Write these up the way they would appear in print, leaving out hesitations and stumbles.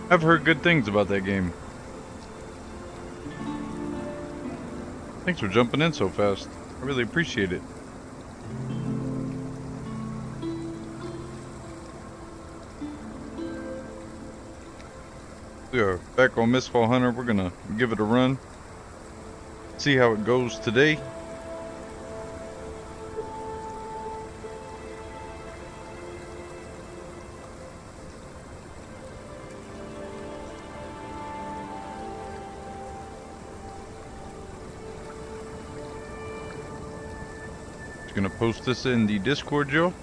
I've heard good things about that game. Thanks for jumping in so fast. I really appreciate it. We are back on Mistfall Hunter. We're gonna give it a run. See how it goes today. Just gonna post this in the Discord, Joe.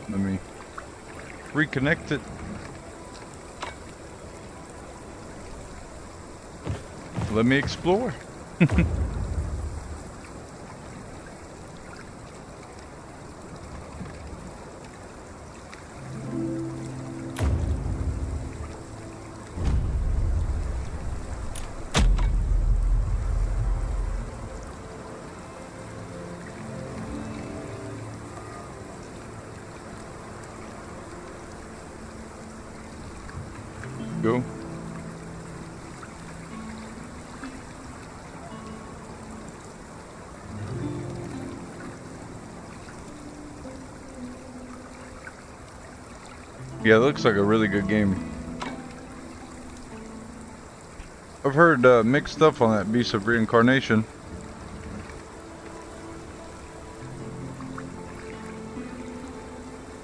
Let me reconnect it. Let me explore. Go. Yeah, it looks like a really good game. I've heard mixed stuff on that Beast of Reincarnation.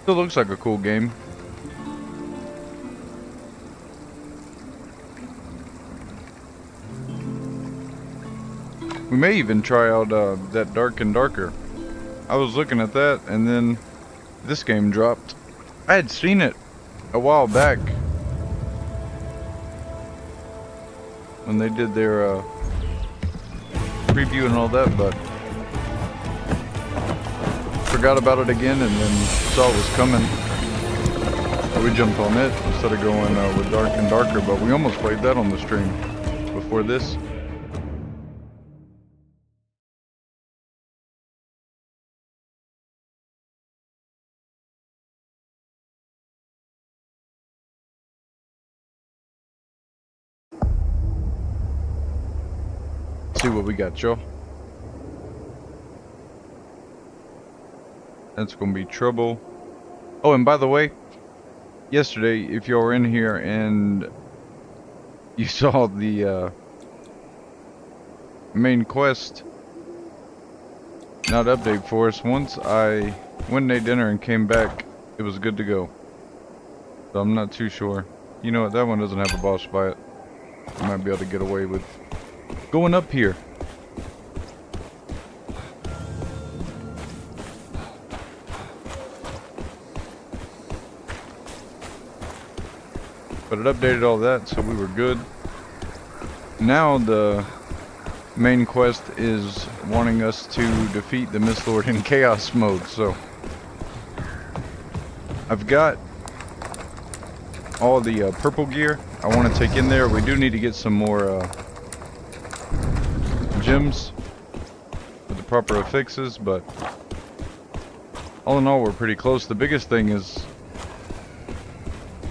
Still looks like a cool game. We may even try out that Dark and Darker. I was looking at that and then this game dropped. I had seen it a while back when they did their preview and all that, but forgot about it again and then saw it was coming. So we jumped on it instead of going with Dark and Darker, but we almost played that on the stream before this. See what we got, Joe. That's gonna be trouble. Oh, and by the way, yesterday, if you were in here and you saw the main quest not update for us, once I went and ate dinner and came back, it was good to go. So I'm not too sure. You know what, that one doesn't have a boss fight. I might be able to get away with going up here. But it updated all that, so we were good. Now the main quest is wanting us to defeat the Mist Lord in Chaos mode, so I've got all the purple gear I want to take in there. We do need to get some more gems with the proper affixes, but all in all we're pretty close. The biggest thing is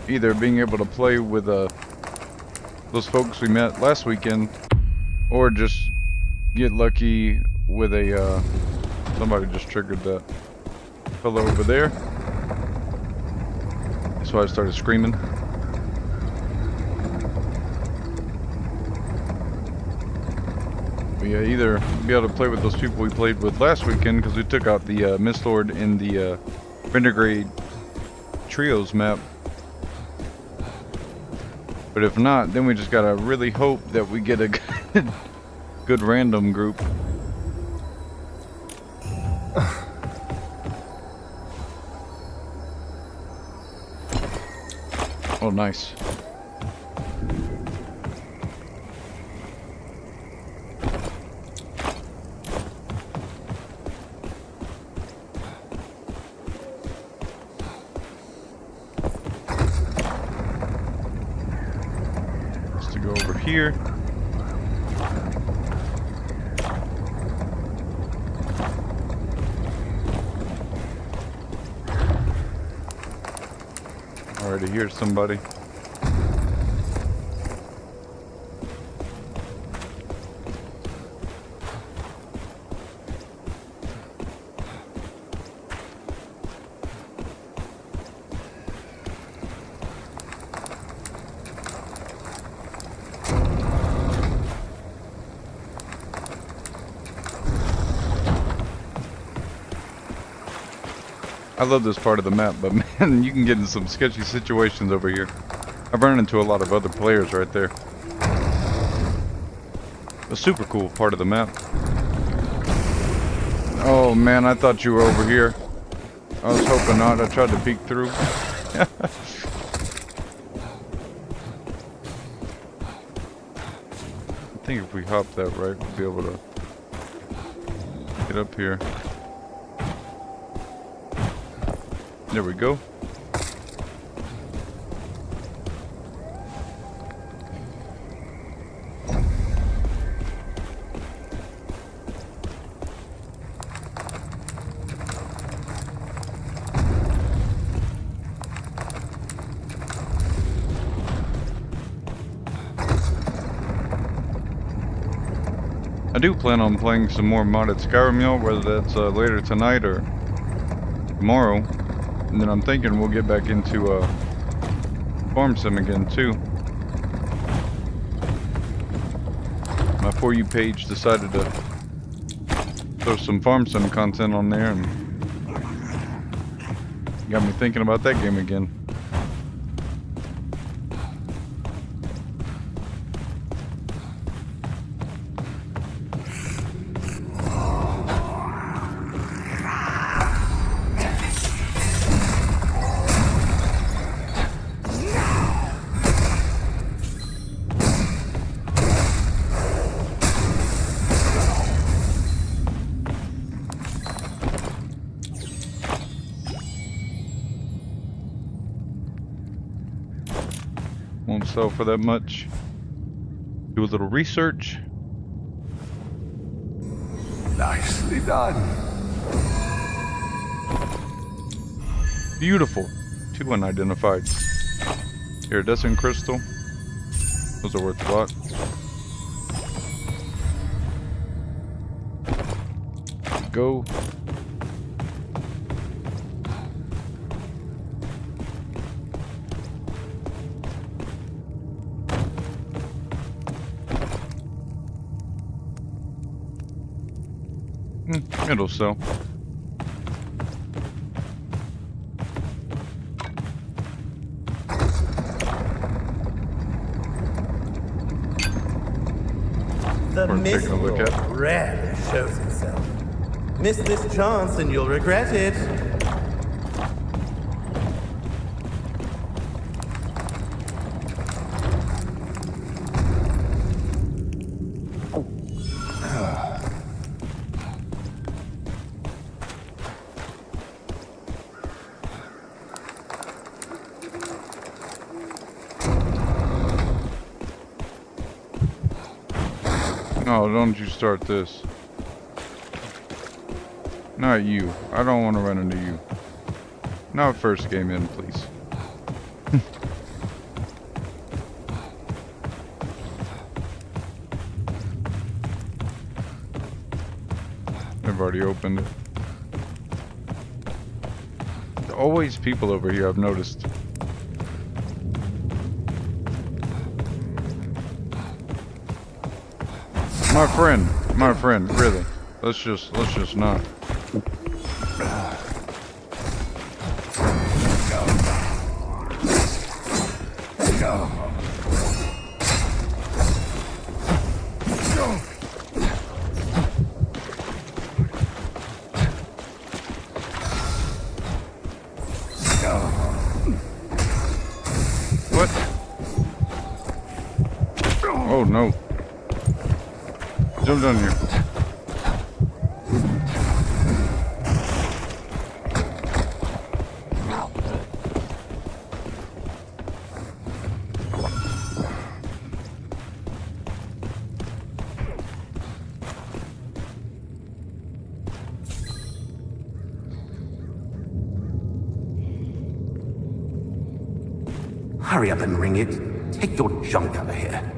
either being able to play with those folks we met last weekend, or just get lucky with a somebody just triggered that fellow over there. That's why I started screaming. But yeah, either be able to play with those people we played with last weekend, because we took out the Mist Lord in the Renegade Trios map. But if not, then we just gotta really hope that we get a good random group. Oh, nice. here. Already hear somebody. I love this part of the map, but man, you can get in some sketchy situations over here. I've run into a lot of other players right there. A super cool part of the map. Oh man, I thought you were over here. I was hoping not. I tried to peek through. I think if we hop that right, we'll be able to get up here. There we go. I do plan on playing some more modded Skyrim, y'all, whether that's later tonight or tomorrow. And then I'm thinking we'll get back into Farm Sim again too. My For You page decided to throw some Farm Sim content on there and got me thinking about that game again. Won't sell for that much. Do a little research. Nicely done. Beautiful. 2 unidentified. Iridescent crystal. Those are worth a lot. Go. It'll sell. The Worth taking a look Mistfall at. rarely shows itself. Miss this chance and you'll regret it. No, don't you start this. Not you. I don't want to run into you. Not first game in, please. I've already opened it. Always people over here, I've noticed. My friend, really. Let's just not. What? Oh no. Jump down here. Hurry up and ring it. Take your junk out of here.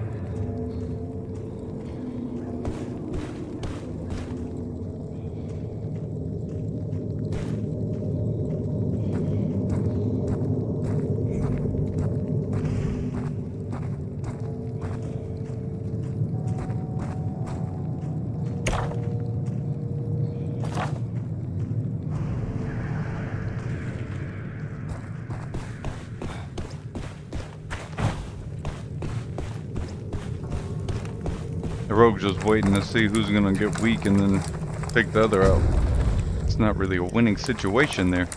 The rogue's just waiting to see who's gonna get weak and then take the other out. It's not really a winning situation there.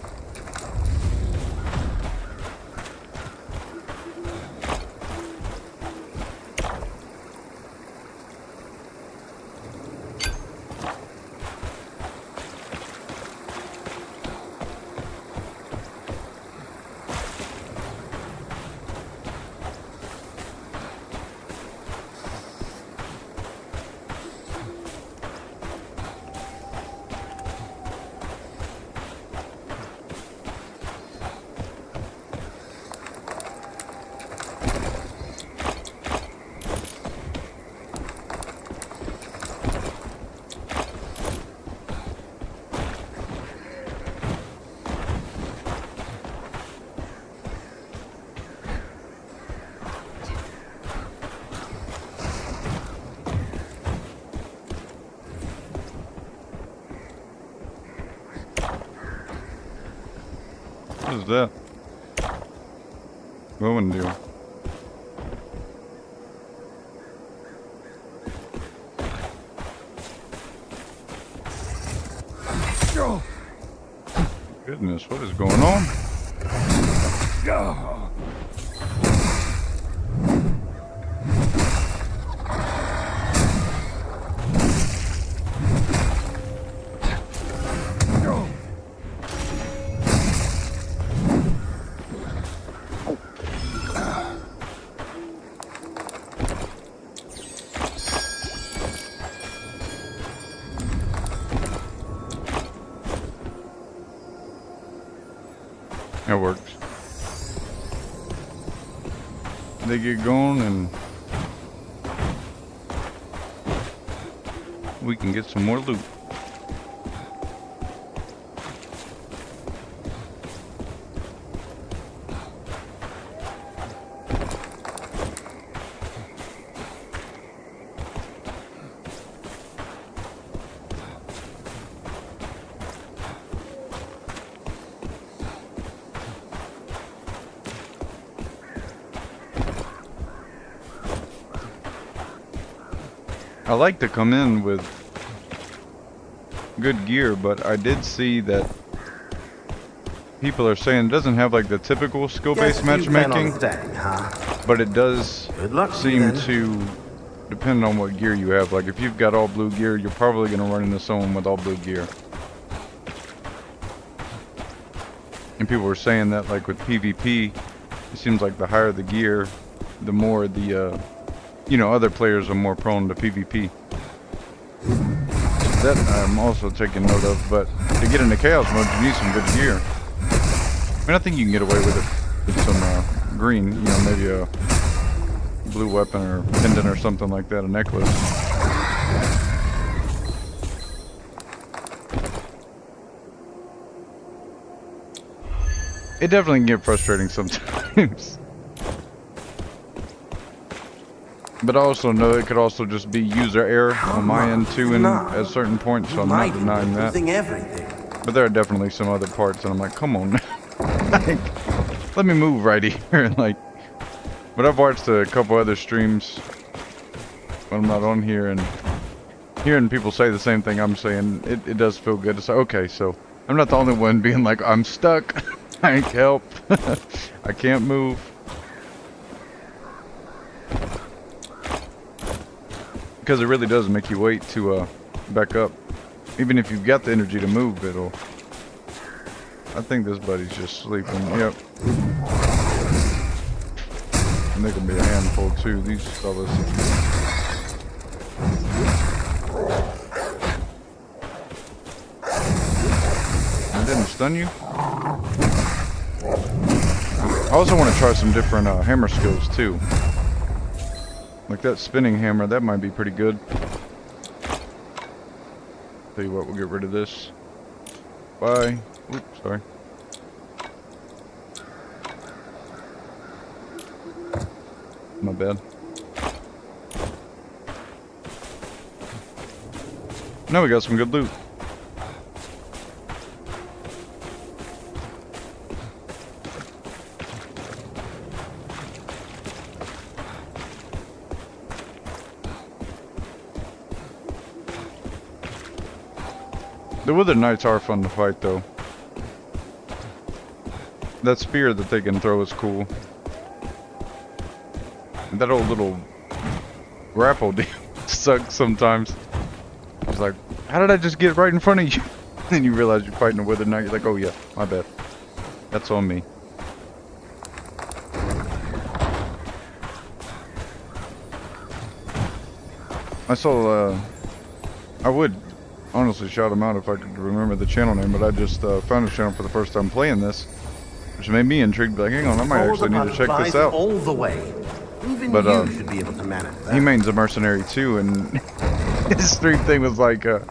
What is that? Woman deal. Goodness, what is going on? That works. They get going and we can get some more loot. I like to come in with good gear, but I did see that people are saying it doesn't have like the typical skill-based matchmaking, but it does seem to depend on what gear you have. Like if you've got all blue gear, you're probably going to run into someone with all blue gear. And people were saying that like with PvP, it seems like the higher the gear, the more the you know, other players are more prone to PvP. That I'm also taking note of, but to get into Chaos mode, you need some good gear. I mean, I think you can get away with it with some green, you know, maybe a blue weapon or pendant or something like that, a necklace. It definitely can get frustrating sometimes. But I also know it could also just be user error on my end too, and at certain points, so I'm not denying that. But there are definitely some other parts, and I'm like, come on, like, let me move right here. Like, but I've watched a couple other streams when I'm not on here, and hearing people say the same thing I'm saying, it does feel good. It's like, okay, so I'm not the only one being like, I'm stuck. I ain't help. I can't move. Because it really does make you wait to back up. Even if you've got the energy to move, it'll... I think this buddy's just sleeping. Yep. And they can be a handful too, these fellas. I didn't stun you? I also want to try some different hammer skills too. Like that spinning hammer, that might be pretty good. Tell you what, we'll get rid of this. Bye. Oops, sorry. My bad. Now we got some good loot. The Withered Knights are fun to fight though. That spear that they can throw is cool. And that old little grapple deal sucks sometimes. It's like, how did I just get right in front of you? Then you realize you're fighting a Withered Knight. You're like, oh yeah, my bad. That's on me. I saw, I would honestly shout him out if I could remember the channel name, but I just found his channel for the first time playing this, which made me intrigued. Like, hang on, I might actually need to check this out. All the way. Even But you should be able to manage that. he mains a Mercenary too, and his stream thing was like a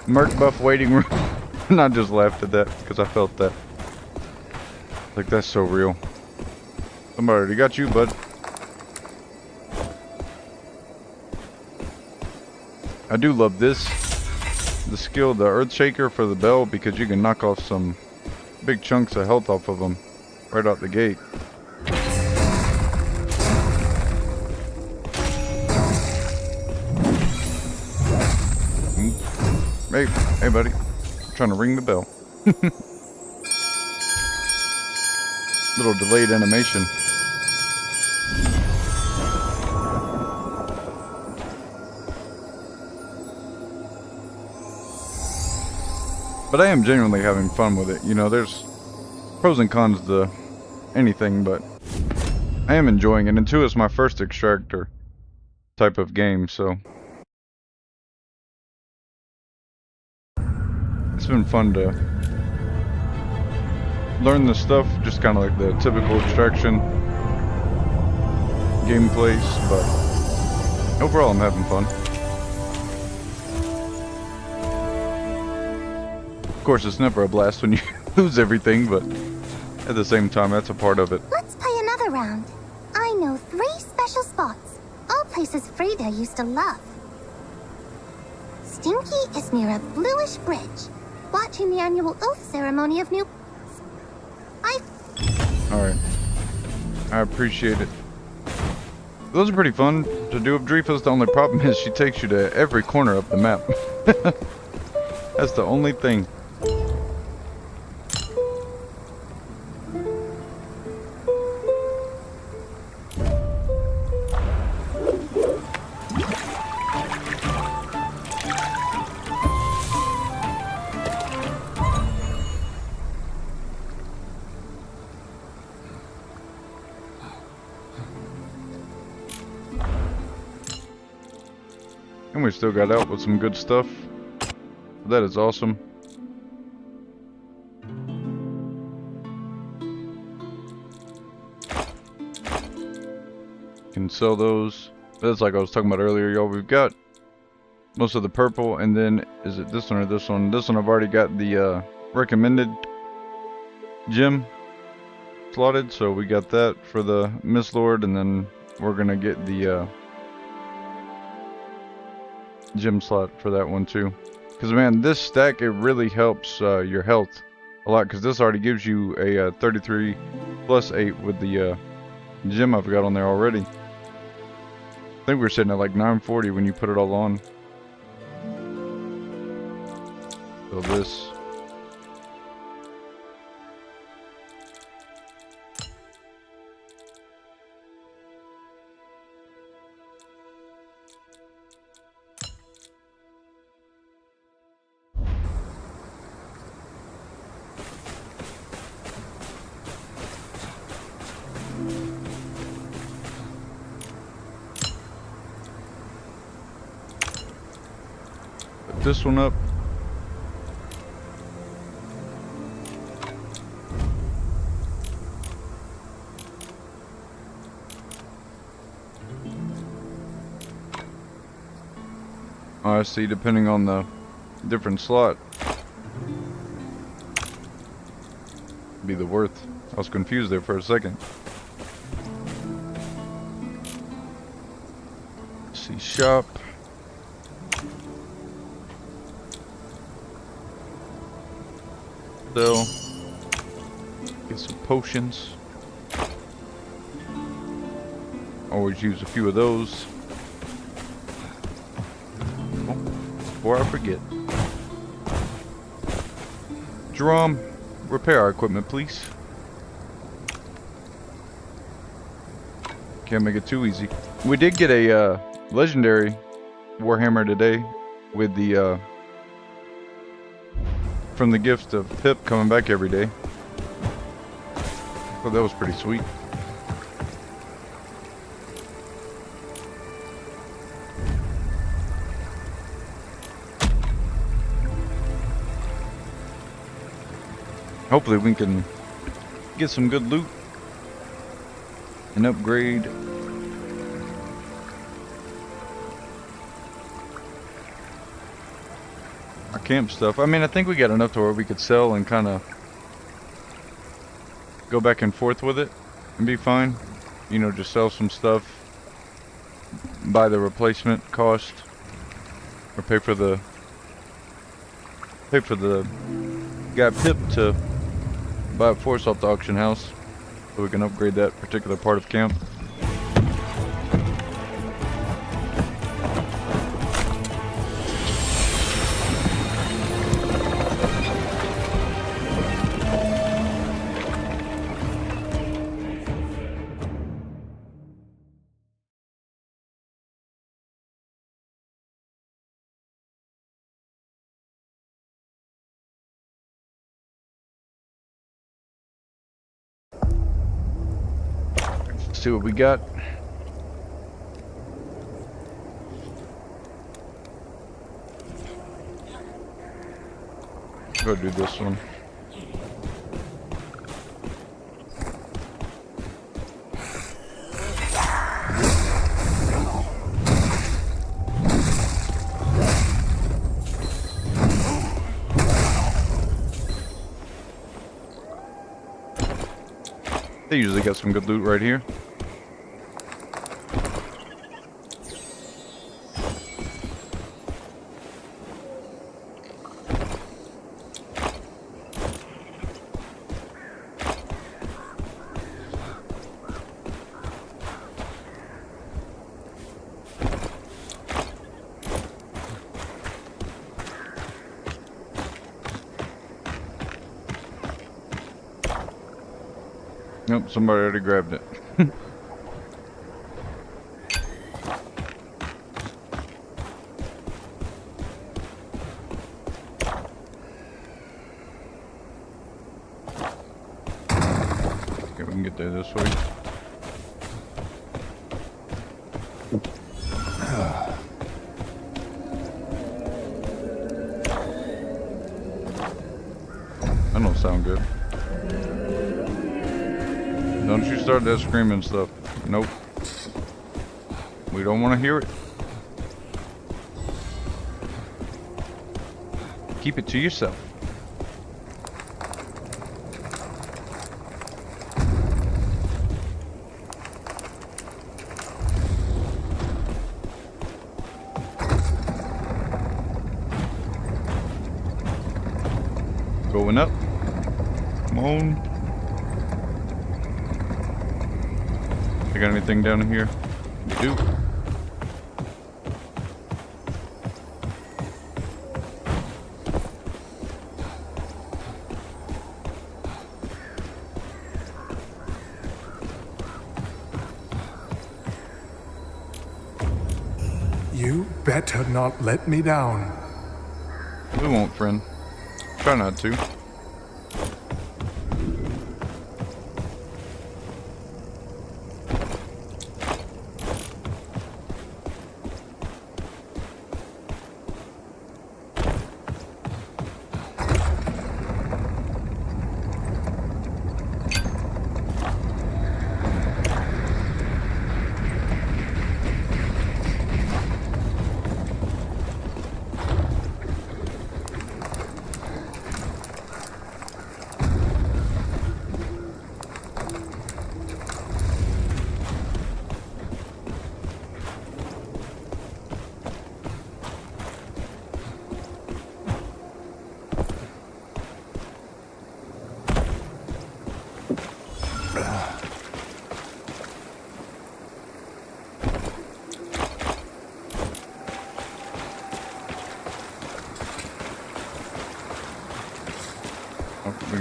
Merc buff waiting room. And I just laughed at that because I felt that. Like, that's so real. Somebody already got you, bud. I do love this. The skill, the Earth Shaker for the bell, because you can knock off some big chunks of health off of them right out the gate. Hey buddy. I'm trying to ring the bell. Little delayed animation. But I am genuinely having fun with it. You know, there's pros and cons to anything, but I am enjoying it. And 2 is my first extractor type of game, so it's been fun to learn this stuff, just kind of like the typical extraction gameplays, but overall I'm having fun. Of course, it's never a blast when you lose everything, but at the same time, that's a part of it. Let's play another round. I know 3 special spots, all places Frida used to love. Stinky is near a bluish bridge, watching the annual oath ceremony of new... Alright. I appreciate it. Those are pretty fun to do with Drifa's. The only problem is she takes you to every corner of the map. That's the only thing. And we still got out with some good stuff. That is awesome. Can sell those. That's like I was talking about earlier, y'all. We've got most of the purple, and then is it this one or this one? This one I've already got the recommended gem slotted, so we got that for the Mist Lord, and then we're gonna get the gem slot for that one too. Because man, this stack, it really helps your health a lot, because this already gives you a 33 plus 8 with the gem I've got on there already. I think we're sitting at like 940 when you put it all on. So this. This one up. Oh, I see, depending on the different slot. Be the worth. I was confused there for a second. Let's see, shop. Sell. Get some potions. Always use a few of those. Oh, before I forget. Drum, repair our equipment, please. Can't make it too easy. We did get a legendary Warhammer today with the from the gift of Pip coming back every day. Oh, that was pretty sweet. Hopefully we can get some good loot and upgrade our camp stuff. I mean, I think we got enough to where we could sell and kind of go back and forth with it and be fine. You know, just sell some stuff, buy the replacement cost, or pay for the guy Pip to buy it for us off the auction house so we can upgrade that particular part of camp. See what we got. Go do this one. They usually got some good loot right here. Nope, somebody already grabbed it. Okay, we can get there this way. That don't sound good. Don't you start that screaming stuff. Nope. We don't want to hear it. Keep it to yourself. Going up. Come on. You got anything down here? You do. You better not let me down. We won't, friend. Try not to.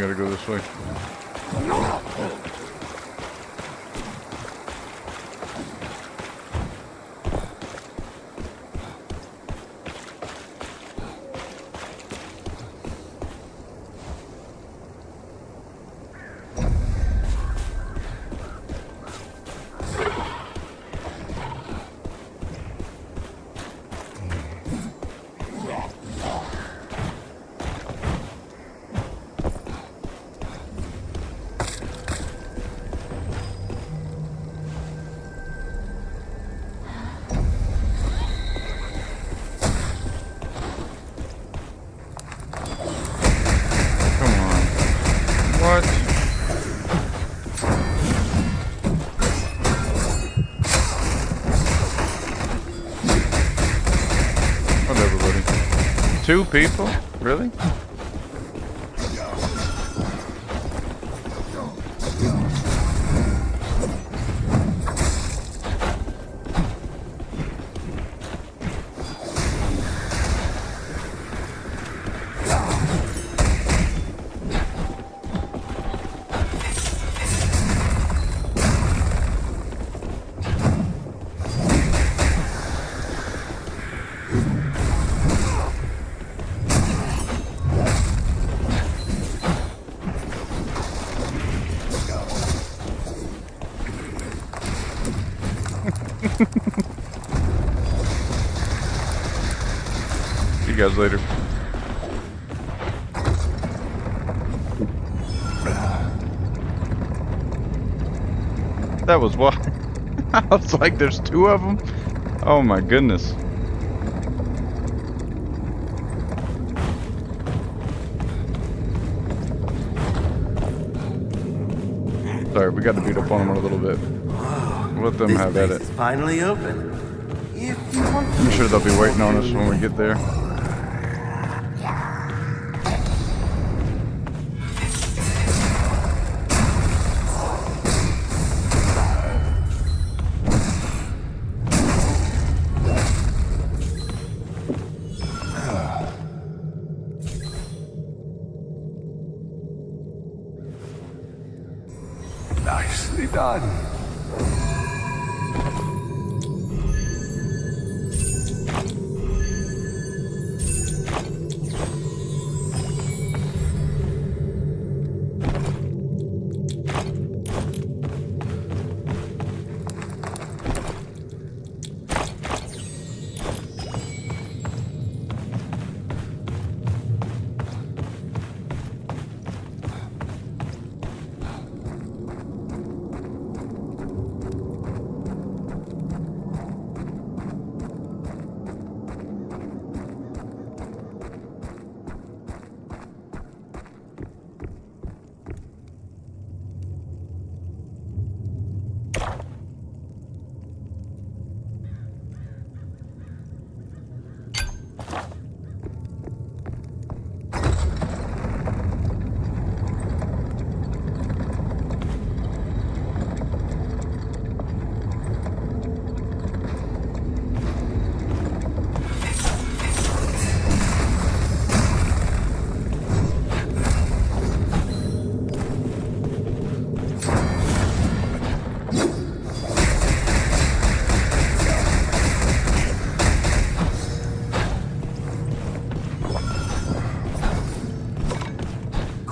gotta go this way. What? Whatever, buddy. 2 people? Really? See you guys later. That was what? I was like, there's 2 of them? Oh my goodness. Sorry, we got to beat up on them a little bit. Let them have at it. This place is finally open. If you want to I'm sure they'll be waiting on us when we get there. Nicely done.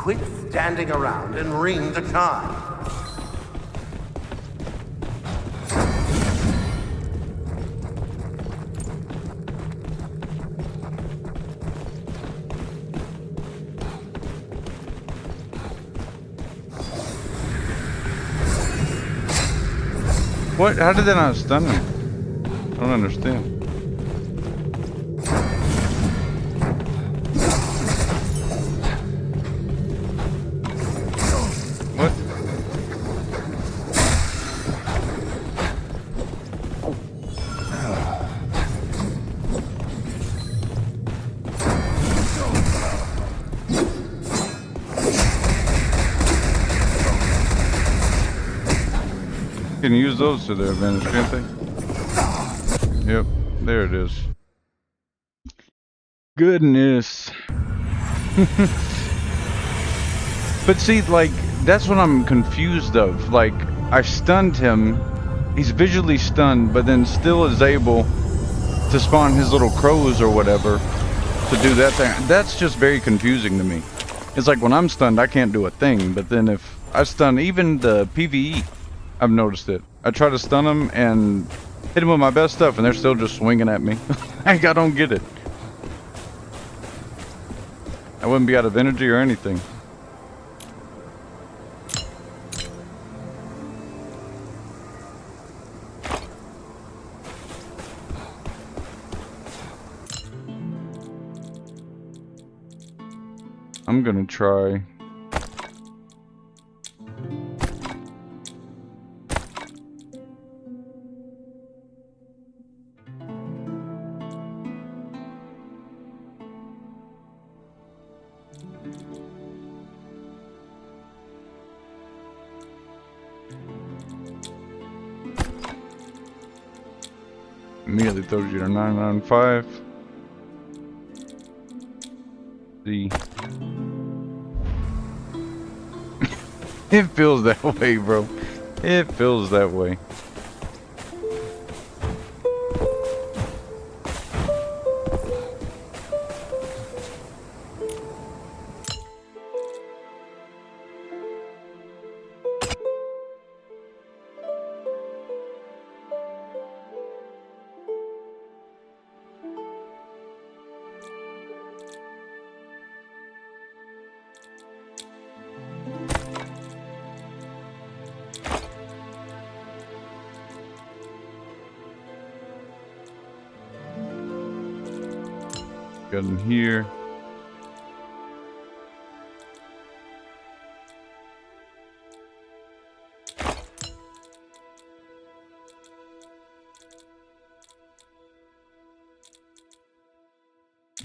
quit standing around and ring the chime. What? How did that not stun him? I don't understand. What? Can use those to their advantage, can't they? Yep, there it is. Goodness. But see, like, that's what I'm confused of. Like, I stunned him. He's visually stunned, but then still is able to spawn his little crows or whatever to do that thing. That's just very confusing to me. It's like when I'm stunned, I can't do a thing. But then if I stun even the PvE, I've noticed it. I try to stun them and hit them with my best stuff, and they're still just swinging at me. Like, I don't get it. I wouldn't be out of energy or anything. I'm gonna try. Immediately throws you to 995. See. It feels that way, bro. It feels that way. Got in here.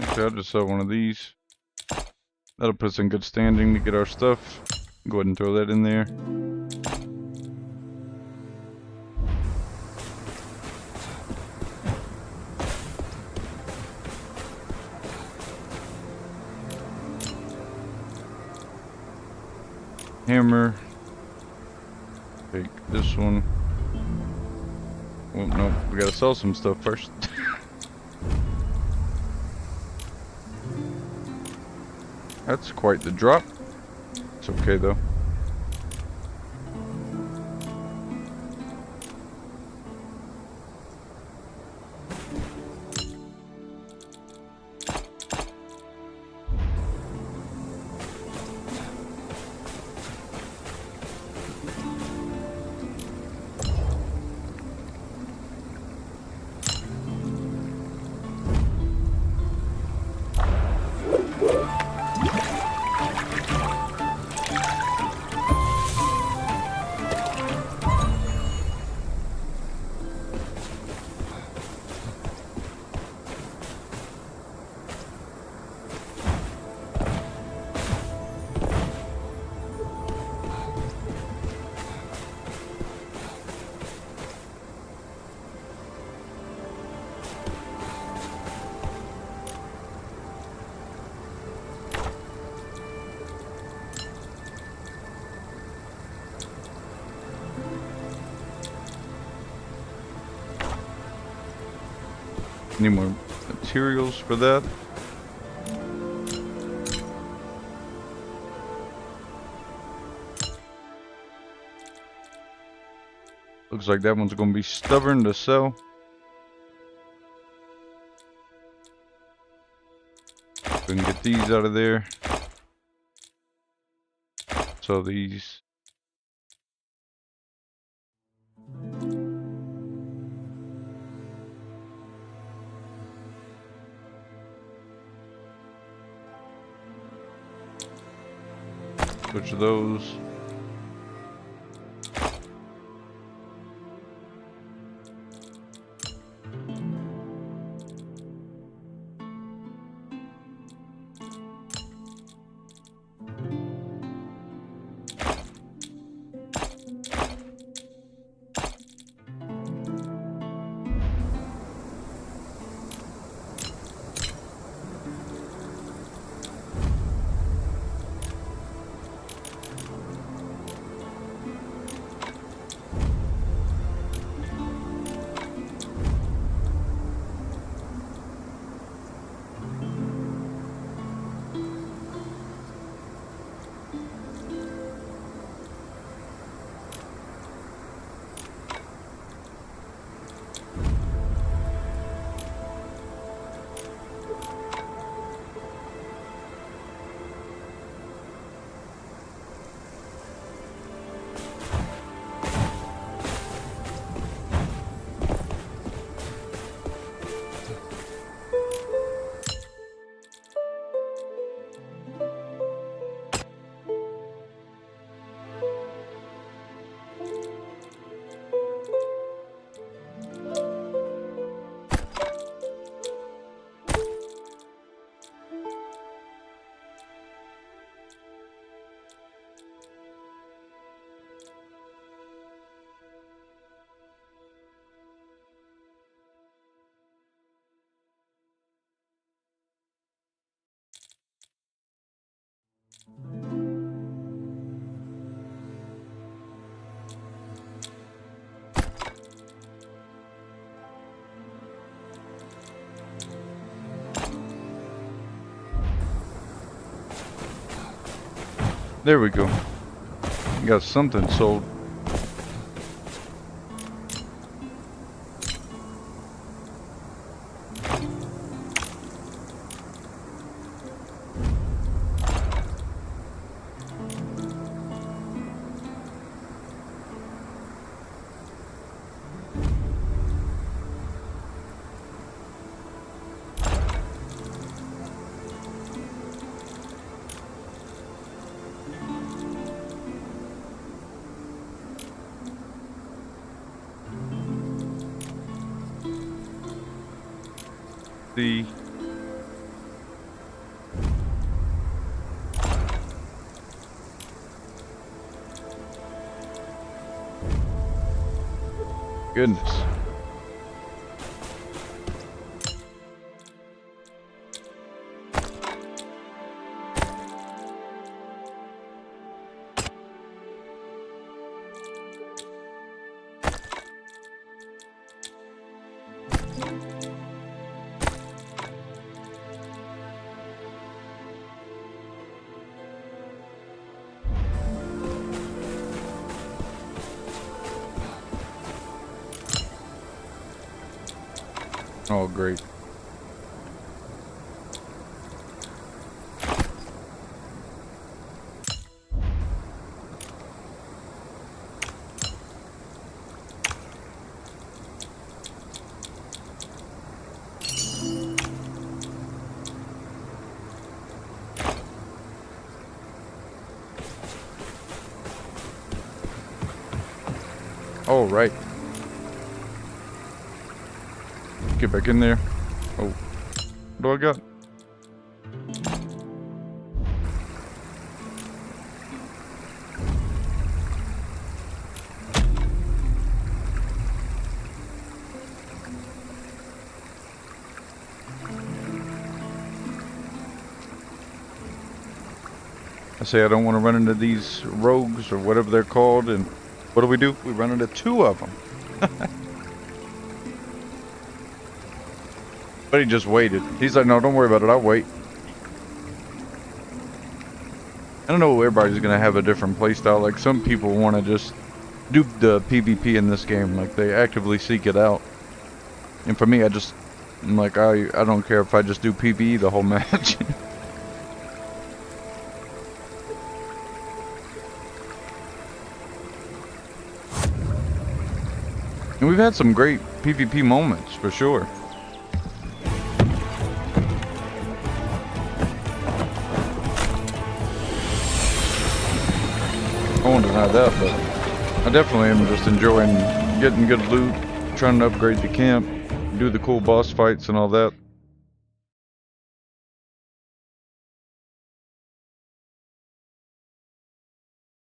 Actually, I'll just sell one of these. That'll put us in good standing to get our stuff. Go ahead and throw that in there. Hammer. Take this one. Well, no, we gotta sell some stuff first. That's quite the drop. It's okay though. Need more materials for that. Looks like that one's gonna be stubborn to sell. We can get these out of there. So these. Switch those. There we go. Got something sold. The goodness. Oh, great. All right. Get back in there. Oh, what do I got? I say I don't want to run into these rogues or whatever they're called, and what do? We run into two of them. But he just waited. He's like, no, don't worry about it. I'll wait. I don't know, everybody's going to have a different playstyle. Like, some people want to just do the PvP in this game. Like, they actively seek it out. And for me, I'm like, I don't care if I just do PvE the whole match. And we've had some great PvP moments, for sure. I won't deny that, but I definitely am just enjoying getting good loot, trying to upgrade the camp, do the cool boss fights and all that.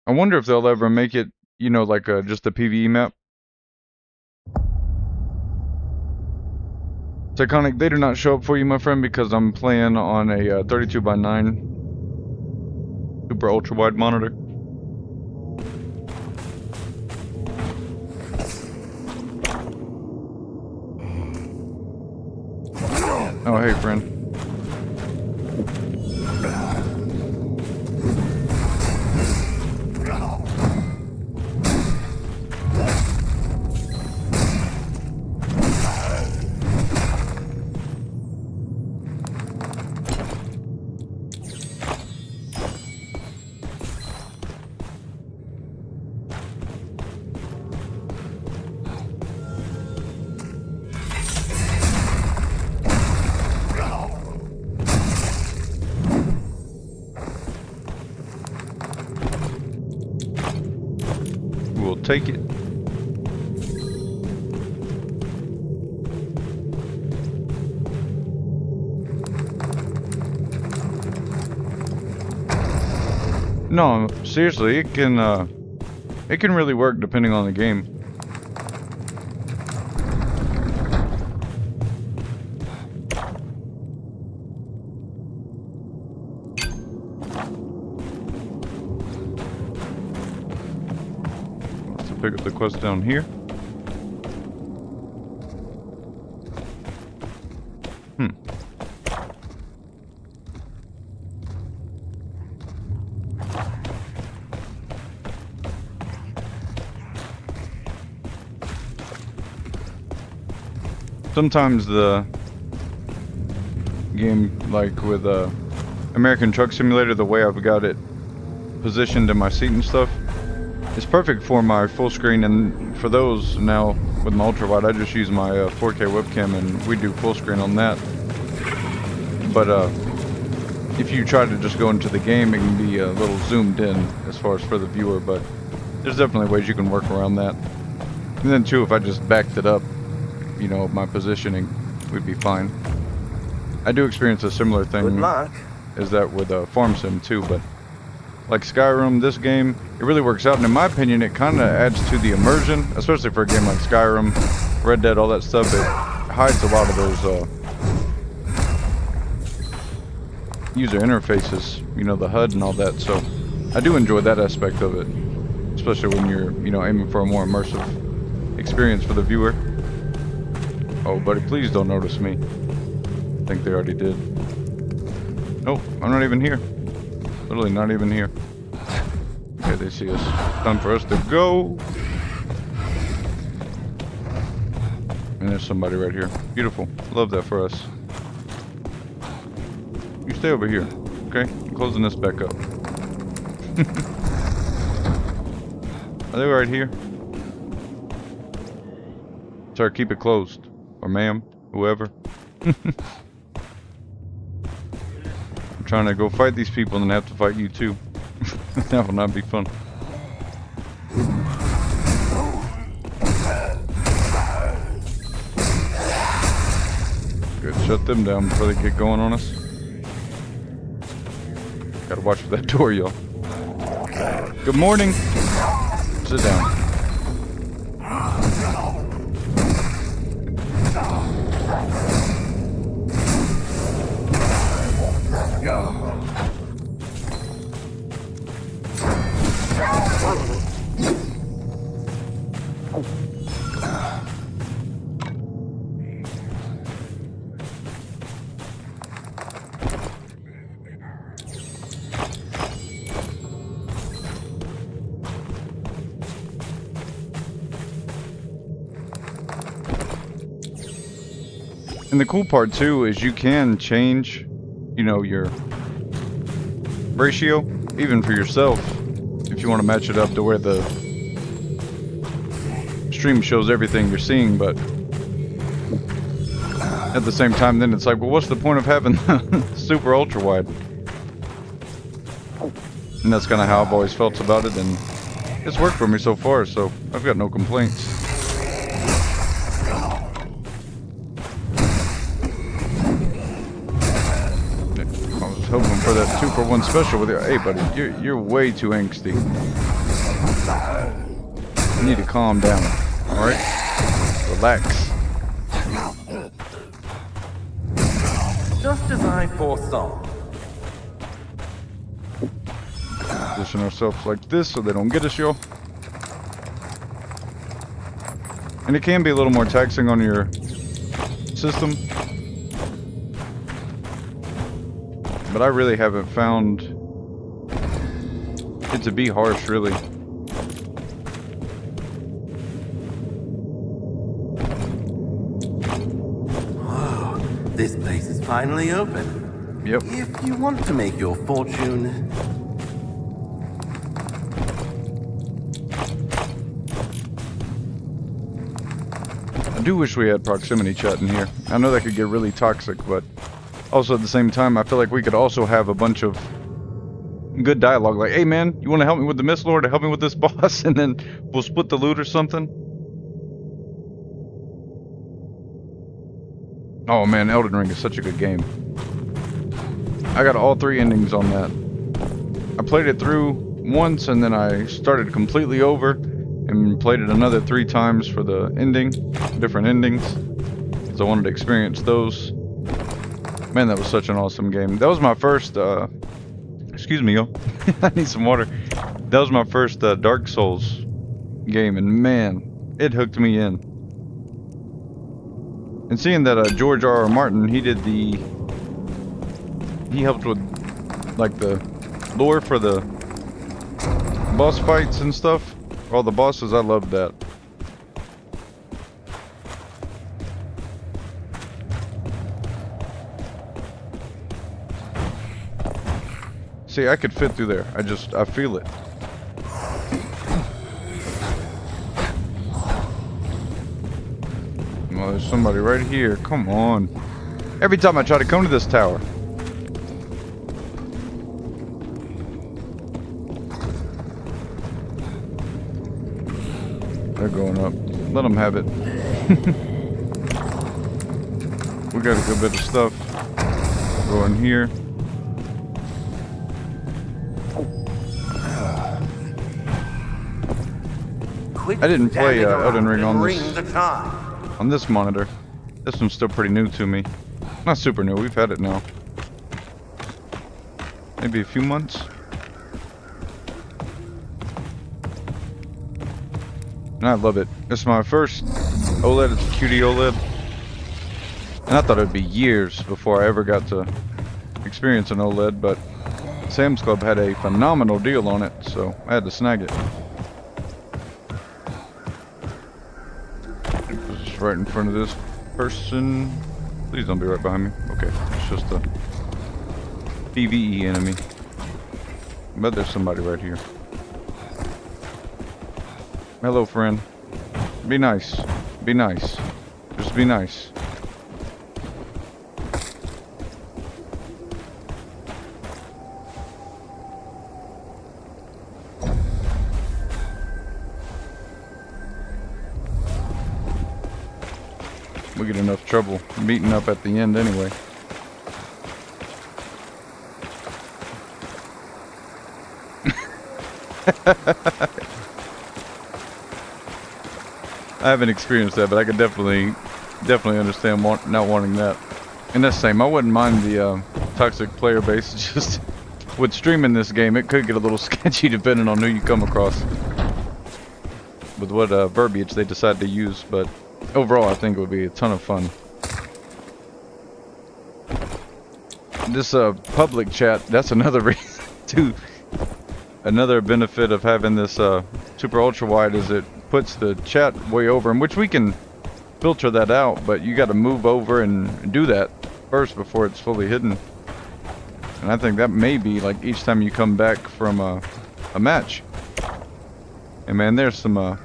I wonder if they'll ever make it, you know, like just a PvE map. It's iconic. They do not show up for you, my friend, because I'm playing on a 32:9 super ultra wide monitor. Oh, hey, friend. We'll take it. No, seriously, it can really work depending on the game. Pick up the quest down here. sometimes the game, like with American Truck Simulator, the way I've got it positioned in my seat and stuff, it's perfect for my full screen. And for those now with my ultra wide, I just use my 4K webcam and we do full screen on that. But if you try to just go into the game, it can be a little zoomed in as far as for the viewer, but there's definitely ways you can work around that. And then too, if I just backed it up, you know, my positioning, we'd be fine. I do experience a similar thing. Good luck. Is that with Farm Sim too, but like Skyrim, this game, it really works out, and in my opinion, it kind of adds to the immersion, especially for a game like Skyrim, Red Dead, all that stuff. It hides a lot of those user interfaces, you know, the HUD and all that, so I do enjoy that aspect of it, especially when you're, you know, aiming for a more immersive experience for the viewer. Oh, buddy, please don't notice me. I think they already did. Nope, I'm not even here. Literally not even here. Okay, they see us. Time for us to go. And there's somebody right here. Beautiful. Love that for us. You stay over here. Okay? I'm closing this back up. Are they right here? Sir, keep it closed. Or ma'am, whoever. I'm trying to go fight these people and then have to fight you too. That will not be fun. Good, shut them down before they get going on us. Gotta watch for that door, y'all. Good morning. Sit down. And the cool part too is you can change, you know, your ratio, even for yourself, if you want to match it up to where the stream shows everything you're seeing. But at the same time, then it's like, well, what's the point of having super ultra wide? And that's kind of how I've always felt about it, and it's worked for me so far, so I've got no complaints. Hoping for that 2-for-1 special with you. Hey, buddy, you're way too angsty. You need to calm down. All right, relax. Just as I foresaw. Position ourselves like this so they don't get us, y'all. And it can be a little more taxing on your system. But I really haven't found it to be harsh, really. Oh, this place is finally open. Yep. If you want to make your fortune... I do wish we had proximity chat in here. I know that could get really toxic, but also at the same time, I feel like we could also have a bunch of good dialogue. Like, hey man, you want to help me with the Mist Lord or help me with this boss? And then we'll split the loot or something. Oh man, Elden Ring is such a good game. I got all 3 endings on that. I played it through once and then I started completely over and played it another 3 times for the ending, different endings, because I wanted to experience those. Man, that was such an awesome game. That was my first, excuse me, yo. I need some water. That was my first Dark Souls game, and man, it hooked me in. And seeing that George R.R. Martin, he helped with, like, the lore for the boss fights and stuff. All the bosses, I loved that. See, I could fit through there. I feel it. Well, there's somebody right here. Come on. Every time I try to come to this tower. They're going up. Let them have it. We got a good bit of stuff. Go in here. Quit I didn't play standing Elden around Ring and on ring this. the chime. On this monitor. This one's still pretty new to me. Not super new, we've had it now. Maybe a few months. And I love it. It's my first OLED, it's a QD OLED. And I thought it'd be years before I ever got to experience an OLED, but Sam's Club had a phenomenal deal on it, so I had to snag it. Just right in front of this person. Please don't be right behind me. Okay, it's just a PvE enemy. But there's somebody right here. Hello, friend. Be nice. Be nice. Just be nice. We get enough trouble meeting up at the end anyway. I haven't experienced that, but I could definitely understand not wanting that. And that's the same. I wouldn't mind the toxic player base. Just with streaming this game, it could get a little sketchy depending on who you come across. With what verbiage they decide to use, but overall I think it would be a ton of fun. This public chat, that's another reason too. Another benefit of having this super ultra wide is it puts the chat way over, in which we can filter that out, but you got to move over and do that first before it's fully hidden. And I think that may be like each time you come back from a match. And man, there's some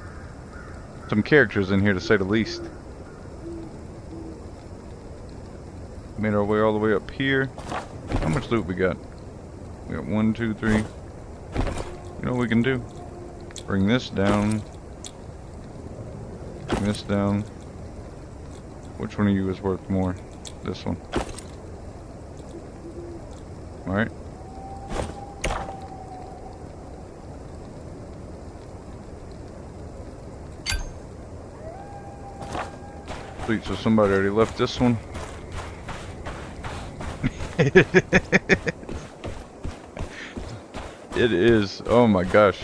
characters in here to say the least. Made our way all the way up here. How much loot we got? We got 1, 2, 3. You know what we can do? Bring this down. Bring this down. Which one of you is worth more? This one. Alright. Sweet, so somebody already left this one. It is, oh my gosh.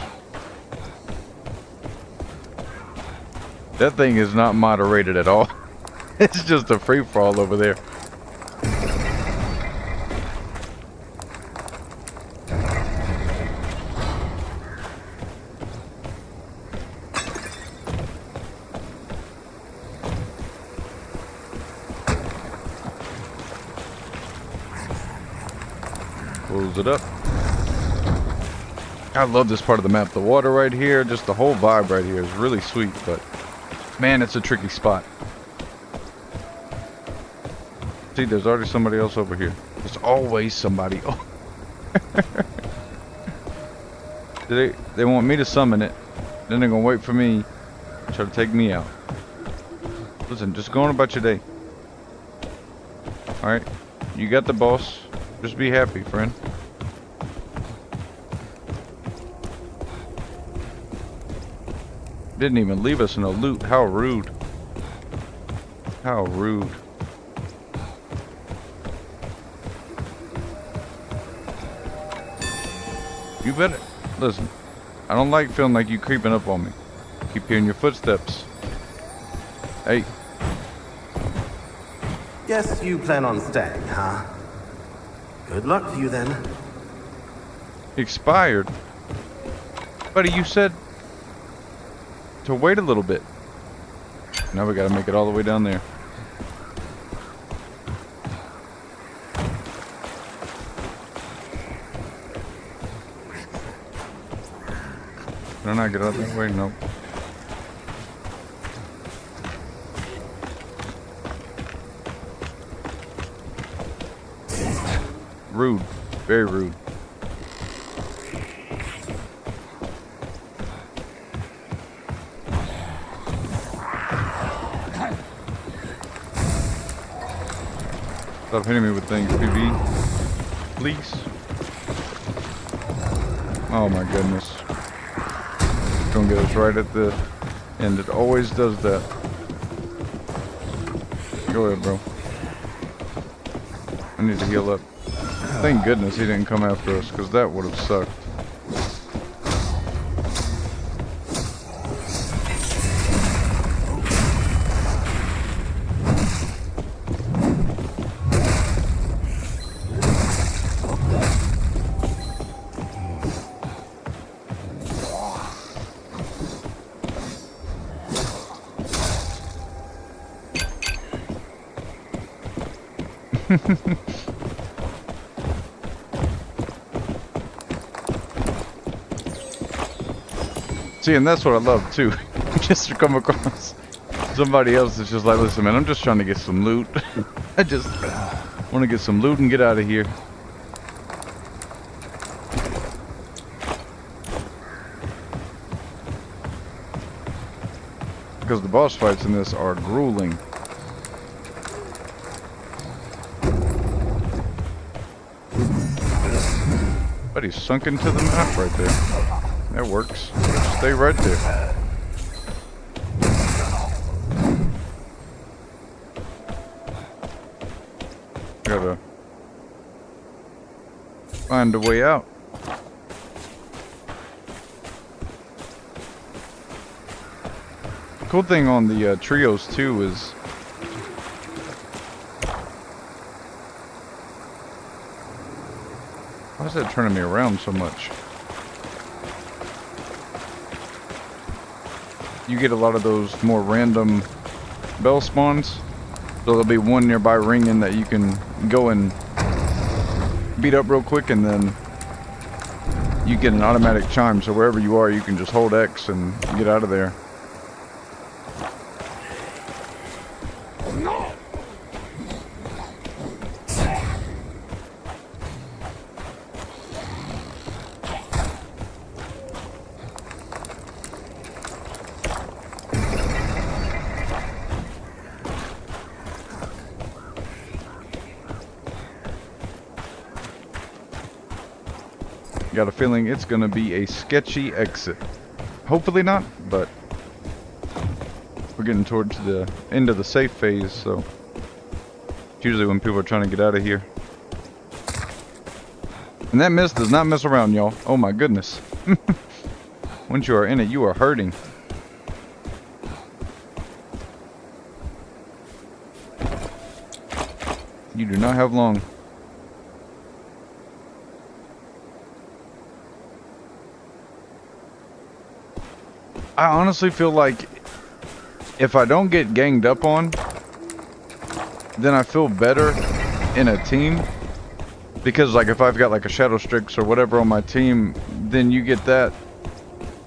That thing is not moderated at all. It's just a free-for-all over there. Close it up. I love this part of the map. The water right here, just the whole vibe right here is really sweet, but man, it's a tricky spot. See, there's already somebody else over here. There's always somebody. Oh. They want me to summon it, then they're gonna wait for me to try to take me out. Listen, just go on about your day. Alright, you got the boss. Just be happy, friend. Didn't even leave us no loot. How rude. How rude. You better listen. I don't like feeling like you creeping up on me. Keep hearing your footsteps. Hey. Guess you plan on staying, huh? Good luck to you then. Expired. Buddy, you said to wait a little bit. Now we gotta make it all the way down there. Can I not get out that way? Nope. Rude. Very rude. Stop hitting me with things, PB. Please. Oh my goodness. It's gonna get us right at the end. It always does that. Go ahead, bro. I need to heal up. Thank goodness he didn't come after us, because that would have sucked. See, and that's what I love too. Just to come across somebody else that's just like, listen, man, I'm just trying to get some loot. I just want to get some loot and get out of here. Because the boss fights in this are grueling. But he's sunk into the map right there. That works. Stay right there. Gotta find a way out. Cool thing on the trios too is why is that turning me around so much? You get a lot of those more random bell spawns. So there'll be one nearby ringing that you can go and beat up real quick, and then you get an automatic chime. So wherever you are, you can just hold X and get out of there. Got a feeling it's gonna be a sketchy exit. Hopefully not, but we're getting towards the end of the safe phase, so it's usually when people are trying to get out of here. And that mist does not mess around, y'all. Oh my goodness. Once you are in it, you are hurting. You do not have long. I honestly feel like if I don't get ganged up on, then I feel better in a team. Because like if I've got like a Shadow Strix or whatever on my team, then you get that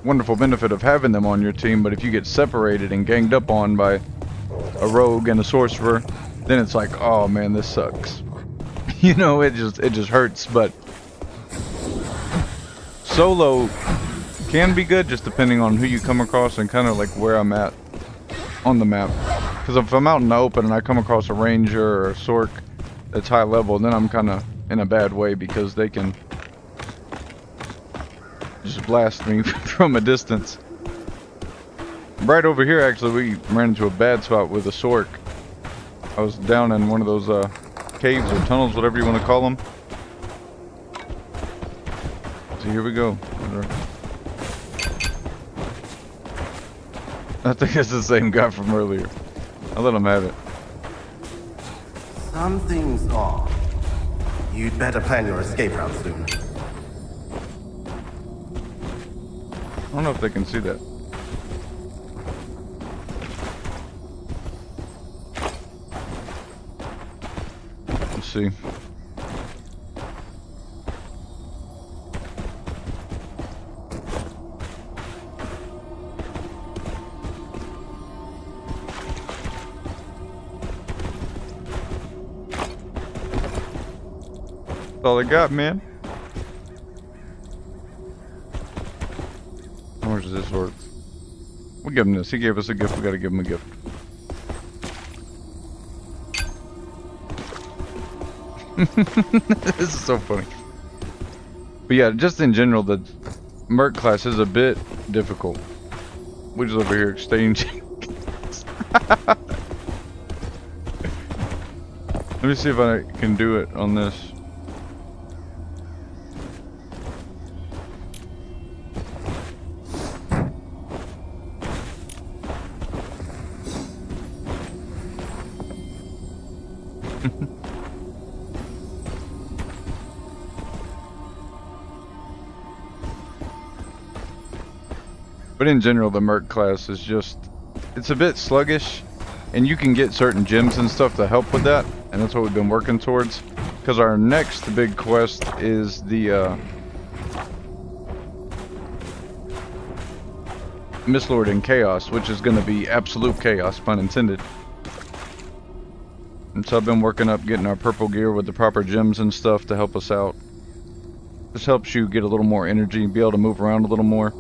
wonderful benefit of having them on your team. But if you get separated and ganged up on by a rogue and a sorcerer, then it's like, oh man, this sucks. You know, it just hurts. But solo can be good, just depending on who you come across and kind of like where I'm at on the map. Because if I'm out in the open and I come across a ranger or a sorc that's high level, then I'm kind of in a bad way because they can just blast me from a distance. Right over here, actually, we ran into a bad spot with a sorc. I was down in one of those caves or tunnels, whatever you want to call them. So here we go. I think it's the same guy from earlier. I'll let him have it. Something's off. You'd better plan your escape route soon. I don't know if they can see that. Let's see. That's all I got, man. How much is this worth? We'll give him this. He gave us a gift. We gotta give him a gift. This is so funny. But yeah, just in general, the Merc class is a bit difficult. We're just over here exchanging. Let me see if I can do it on this. But in general, the Merc class is just, it's a bit sluggish, and you can get certain gems and stuff to help with that, and that's what we've been working towards. Because our next big quest is the Mistlord in Chaos, which is going to be absolute chaos, pun intended. And so I've been working up getting our purple gear with the proper gems and stuff to help us out. This helps you get a little more energy and be able to move around a little more.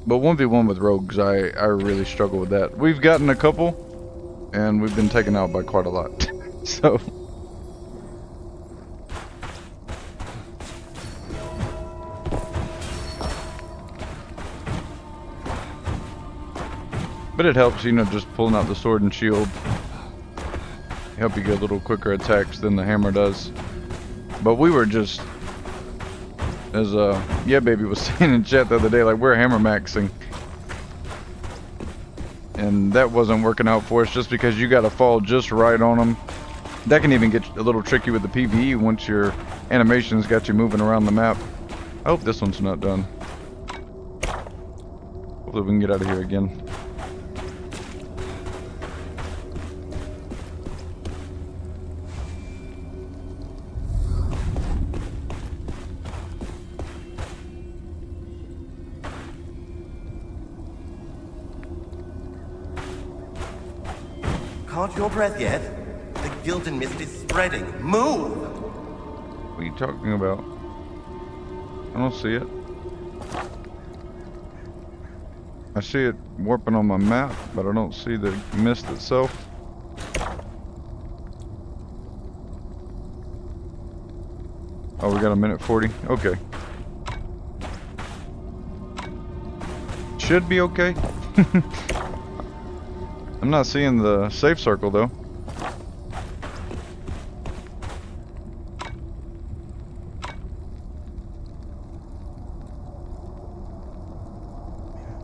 But 1v1 with rogues, I really struggle with that. We've gotten a couple, and we've been taken out by quite a lot. So... But it helps, you know, just pulling out the sword and shield. Help you get a little quicker attacks than the hammer does. But we were just... As yeah baby was saying in chat the other day, like we're hammer maxing, and that wasn't working out for us just because you got to fall just right on them. That can even get a little tricky with the PvE once your animations got you moving around the map. I hope this one's not done. Hopefully we can get out of here again. Caught your breath yet? The Gildan mist is spreading. Move! What are you talking about? I don't see it. I see it warping on my map, but I don't see the mist itself. Oh, we got a minute 40. Okay. Should be okay. I'm not seeing the safe circle though.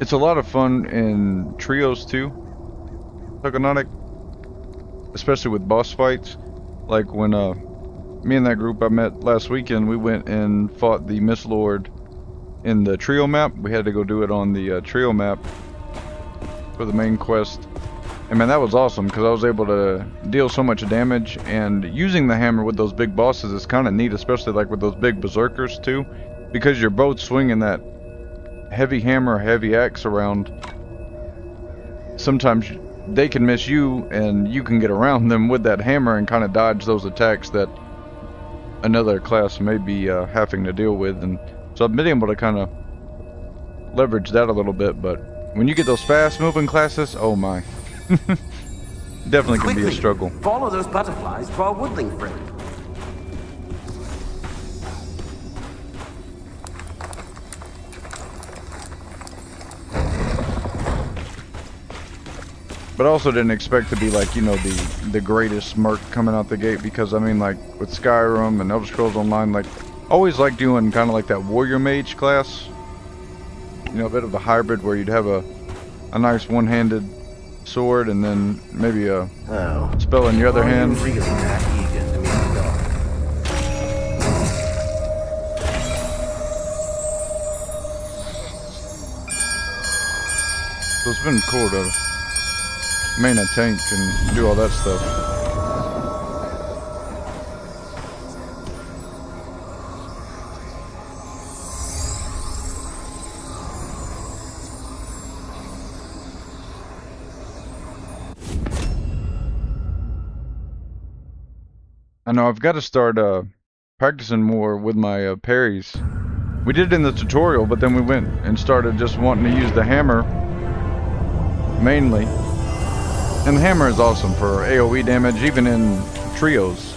It's a lot of fun in trios too, Tokonotic, especially with boss fights. Like when me and that group I met last weekend, we went and fought the Mistlord in the trio map. We had to go do it on the trio map for the main quest. And man, that was awesome because I was able to deal so much damage, and using the hammer with those big bosses is kind of neat, especially like with those big berserkers too, because you're both swinging that heavy hammer, heavy axe around. Sometimes they can miss you and you can get around them with that hammer and kind of dodge those attacks that another class may be having to deal with. And so I've been able to kind of leverage that a little bit, but when you get those fast moving classes, oh my. Definitely can be a struggle. Follow those butterflies to our woodling friend. But I also didn't expect to be like, you know, the greatest Merc coming out the gate, because I mean, like with Skyrim and Elder Scrolls Online, like always like doing kind of like that warrior mage class. You know, a bit of a hybrid where you'd have a nice one-handed sword and then maybe a spell in your other hand. Really that eager to meet the dog. So it's been cool to main a tank and do all that stuff. I know I've got to start practicing more with my parries. We did it in the tutorial, but then we went and started just wanting to use the hammer mainly. And the hammer is awesome for AoE damage, even in trios,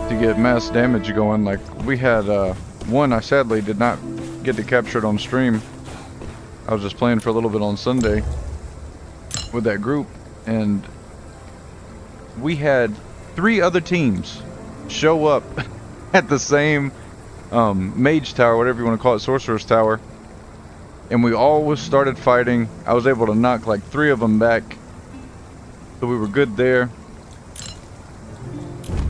to get mass damage going. Like we had one I sadly did not get to capture it on stream. I was just playing for a little bit on Sunday with that group, and we had 3 other teams show up at the same mage tower, whatever you want to call it, sorcerer's tower, and we all started fighting. I was able to knock like 3 of them back, so we were good there.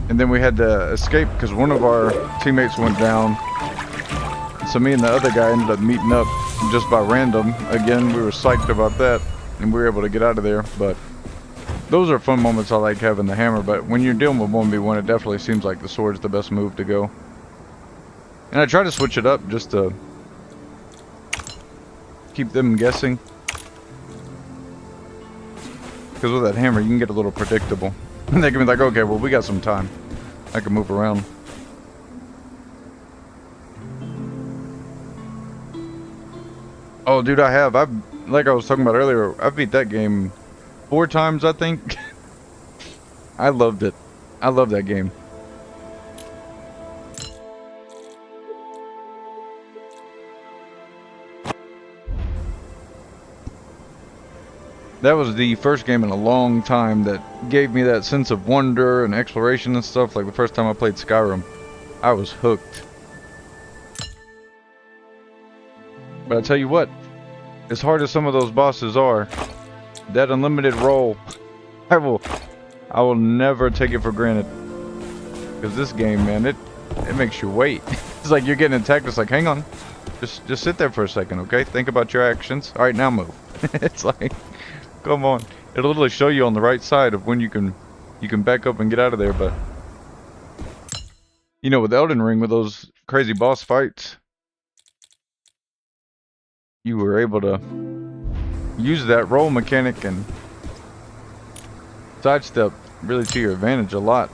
And then we had to escape because one of our teammates went down, so me and the other guy ended up meeting up just by random. Again, we were psyched about that, and we were able to get out of there. But those are fun moments. I like having the hammer, but when you're dealing with 1v1, it definitely seems like the sword's the best move to go. And I try to switch it up just to keep them guessing. Because with that hammer, you can get a little predictable. And they can be like, okay, well, we got some time. I can move around. Oh, dude, I've, like I was talking about earlier, I've beat that game 4 times, I think. I loved it. I love that game. That was the first game in a long time that gave me that sense of wonder and exploration and stuff. Like the first time I played Skyrim, I was hooked. But I tell you what, as hard as some of those bosses are, that unlimited roll, I will never take it for granted. Because this game, man, it makes you wait. It's like you're getting attacked. It's like, hang on, just sit there for a second, okay? Think about your actions. All right, now move. It's like, come on. It'll literally show you on the right side of when you can back up and get out of there. But you know, with Elden Ring, with those crazy boss fights, you were able to use that roll mechanic and sidestep really to your advantage a lot.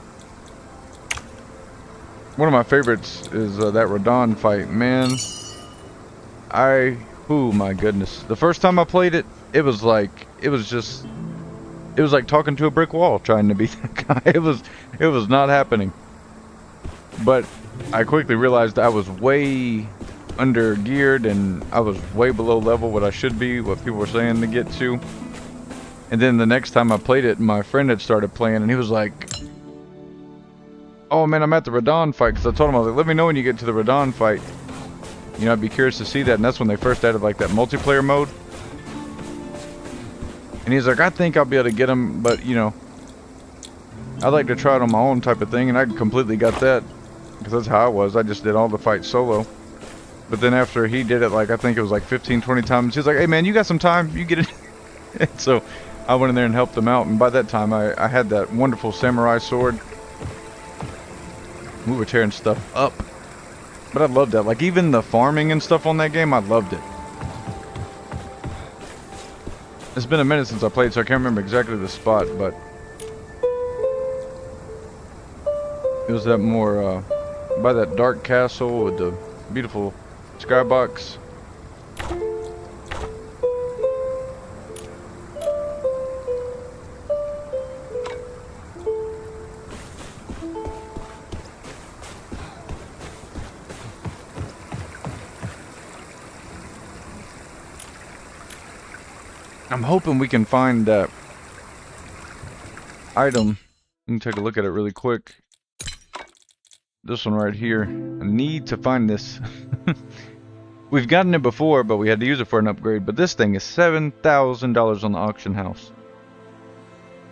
One of my favorites is that Radon fight, man. Oh my goodness. The first time I played it, it was like talking to a brick wall trying to beat that guy. It was not happening. But I quickly realized I was way under geared and I was way below level what I should be, what people were saying to get to. And then the next time I played it, my friend had started playing and he was like, oh man, I'm at the Radon fight. Because I told him, I was like, let me know when you get to the Radon fight. You know, I'd be curious to see that. And that's when they first added like that multiplayer mode. And he's like, I think I'll be able to get him, but you know, I like to try it on my own type of thing. And I completely got that because that's how I was. I just did all the fights solo. But then after he did it, like I think it was like 15, 20 times, he's like, hey man, you got some time, you get it. So I went in there and helped him out. And by that time, I had that wonderful samurai sword. We were tearing stuff up. But I loved that. Like even the farming and stuff on that game, I loved it. It's been a minute since I played, so I can't remember exactly the spot, but it was that more by that dark castle with the beautiful skybox. I'm hoping we can find that item. Let me take a look at it really quick. This one right here. I need to find this. We've gotten it before, but we had to use it for an upgrade. But this thing is $7,000 on the auction house.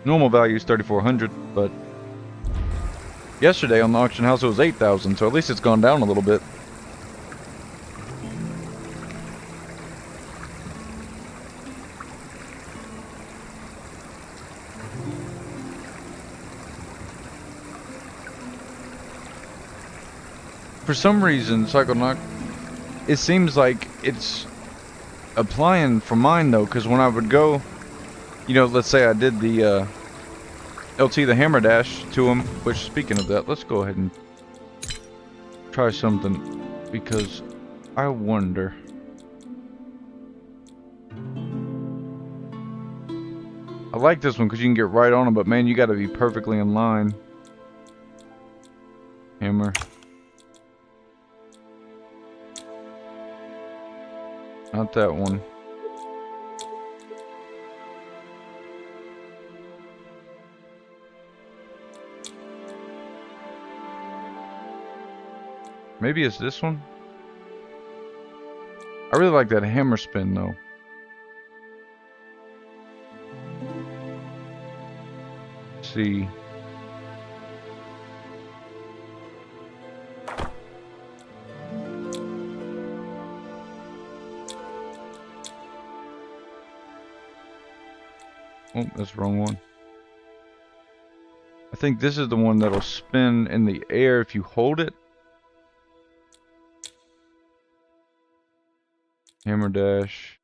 Normal value is $3,400, but yesterday on the auction house it was $8,000, so at least it's gone down a little bit. For some reason, Psychonaut, it seems like it's applying for mine though, because when I would go, you know, let's say I did the LT the hammer dash to him, which speaking of that, let's go ahead and try something because I wonder. I like this one because you can get right on him, but man, you got to be perfectly in line. Hammer. Not that one. Maybe it's this one. I really like that hammer spin though. Let's see. Oh, that's the wrong one. I think this is the one that'll spin in the air if you hold it. Hammer dash.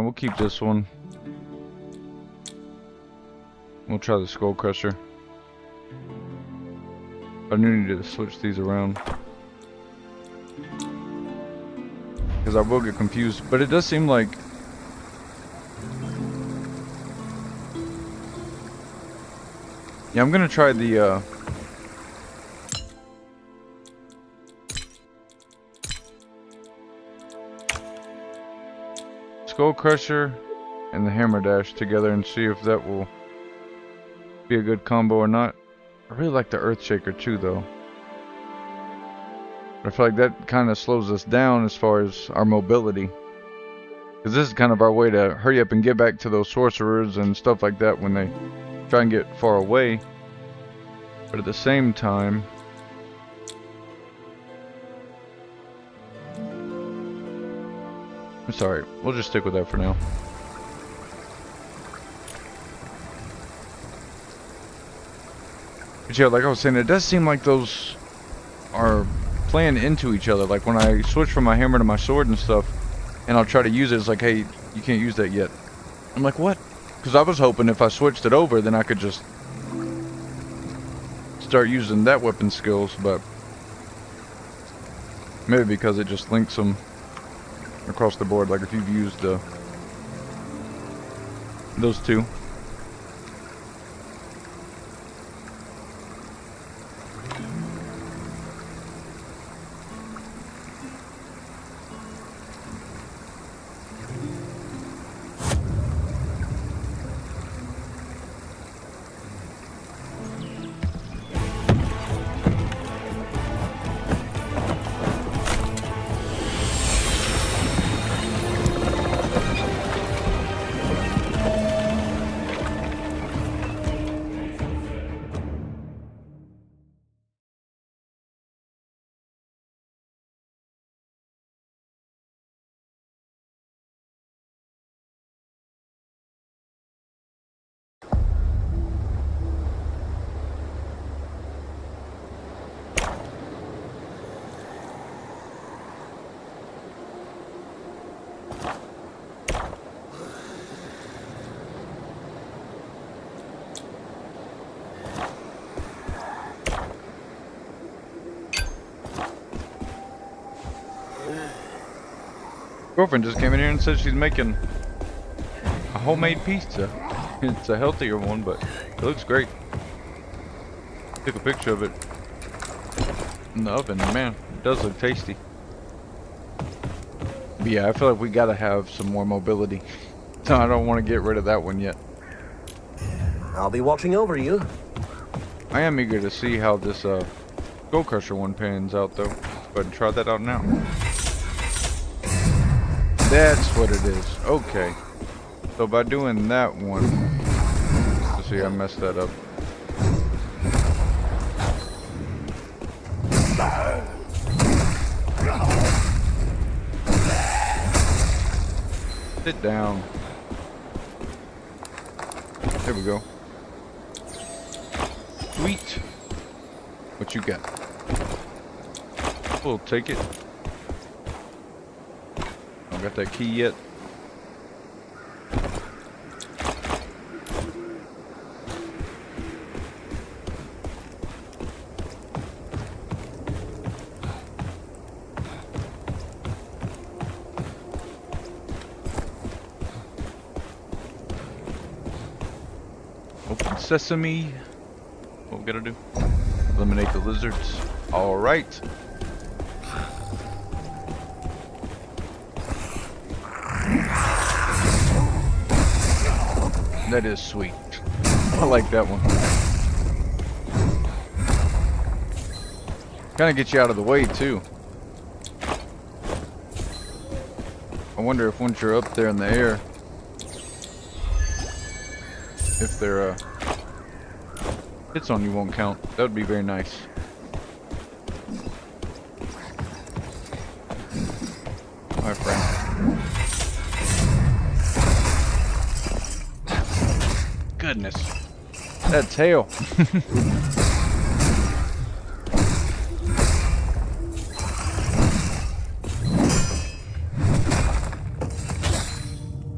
We'll keep this one. We'll try the Skull Crusher. I do need to switch these around because I will get confused, but it does seem like yeah, I'm gonna try the Skull Crusher and the Hammer Dash together and see if that will be a good combo or not. I really like the Earth Shaker too though. But I feel like that kind of slows us down as far as our mobility. Because this is kind of our way to hurry up and get back to those sorcerers and stuff like that when they try and get far away. But at the same time, I'm sorry, we'll just stick with that for now. But yeah, like I was saying, it does seem like those are playing into each other. Like when I switch from my hammer to my sword and stuff, and I'll try to use it, it's like, hey, you can't use that yet. I'm like, what? Because I was hoping if I switched it over, then I could just start using that weapon skills, but maybe because it just links them across the board, like if you've used those two. Girlfriend just came in here and said she's making a homemade pizza. It's a healthier one, but it looks great. Took a picture of it in the oven, and man, it does look tasty. But yeah, I feel like we gotta have some more mobility. So I don't want to get rid of that one yet. I'll be watching over you. I am eager to see how this Skull Crusher one pans out though. Let's go ahead and try that out now. That's what it is. Okay. So by doing that one, let's see, I messed that up. Sit down. There we go. Sweet. What you got? We'll take it. Don't got that key yet. Open sesame. What we gotta do? Eliminate the lizards. All right. That is sweet. I like that one. Kind of get you out of the way too. I wonder if once you're up there in the air, if their hits on you won't count. That would be very nice. My friend. Goodness. That tail.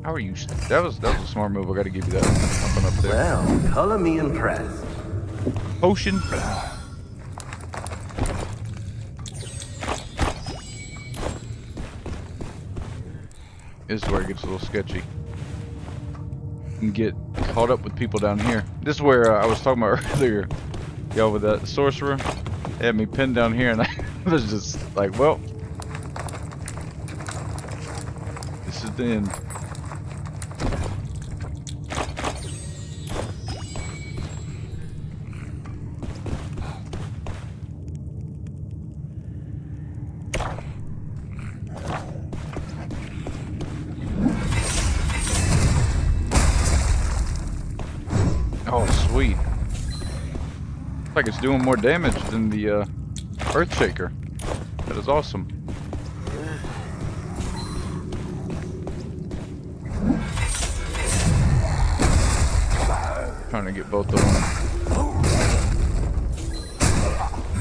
How are you? That was a smart move. I got to give you that. Jumping up there. Well, color me impressed. Potion. This is where it gets a little sketchy. And get caught up with people down here. This is where I was talking about earlier. Y'all with that sorcerer. They had me pinned down here, and I was just like, well, this is the end. Oh, sweet. Looks like it's doing more damage than the Earthshaker. That is awesome. Trying to get both of them.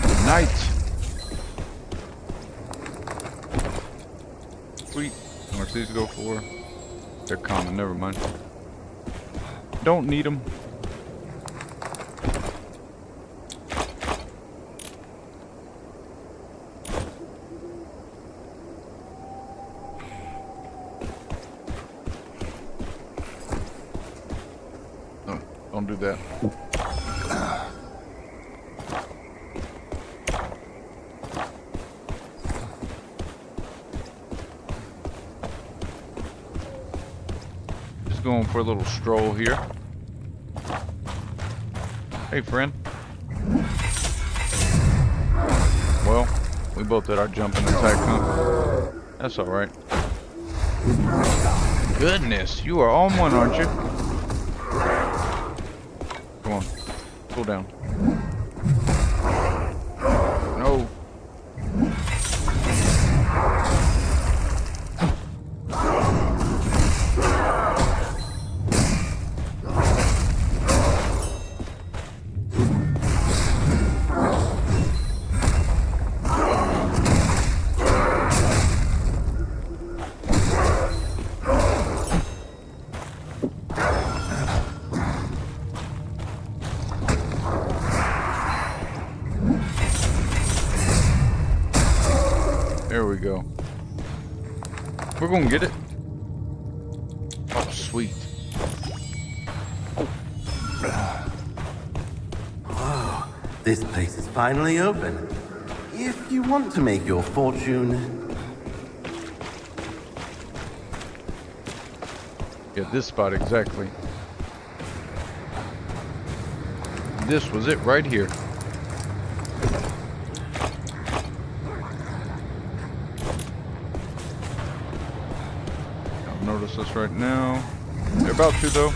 Good night. Sweet. How much these go for? They're common, never mind. Don't need them. Don't do that. Just going for a little stroll here. Hey, friend. Well, we both did our jumping attack, huh? That's alright. Goodness, you are on one, aren't you? Come on, cool down. No. There we go. We're gonna get it. Oh, sweet. Whoa, this place is finally open. If you want to make your fortune... Yeah, this spot exactly. This was it right here. notice us right now. They're about to, though.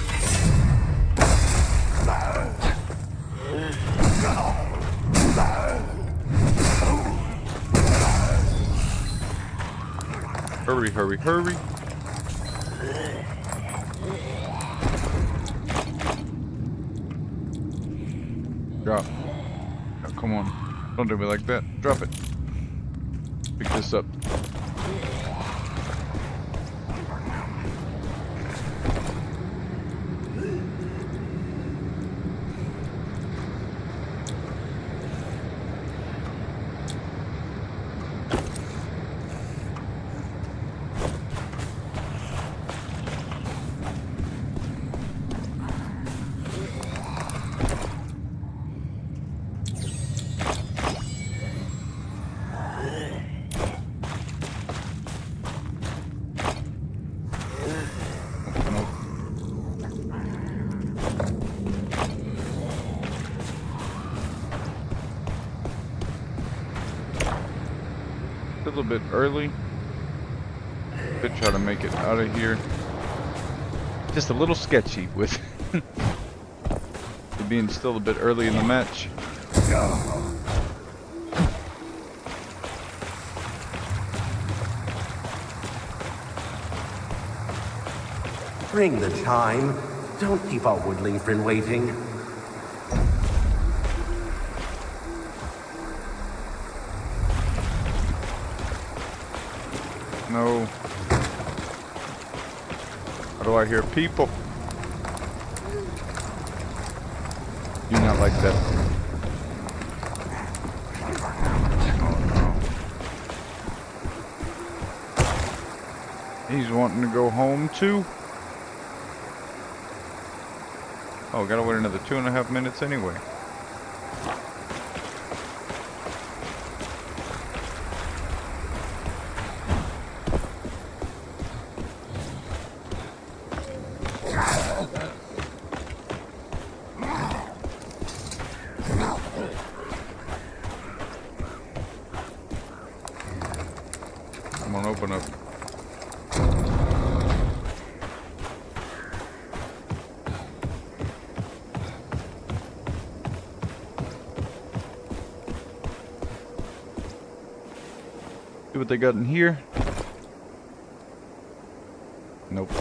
Hurry, hurry, hurry. Drop. Oh, come on. Don't do me like that. Drop it. Pick this up. A little bit early. Could try to make it out of here. Just a little sketchy with it being still a bit early in the match. Ring the chime. Don't keep our woodling friend waiting. No. How do I hear people? Do not like that. Oh no. He's wanting to go home too. Oh, gotta wait another 2.5 minutes anyway. Come on, open up. See what they got in here? Nope.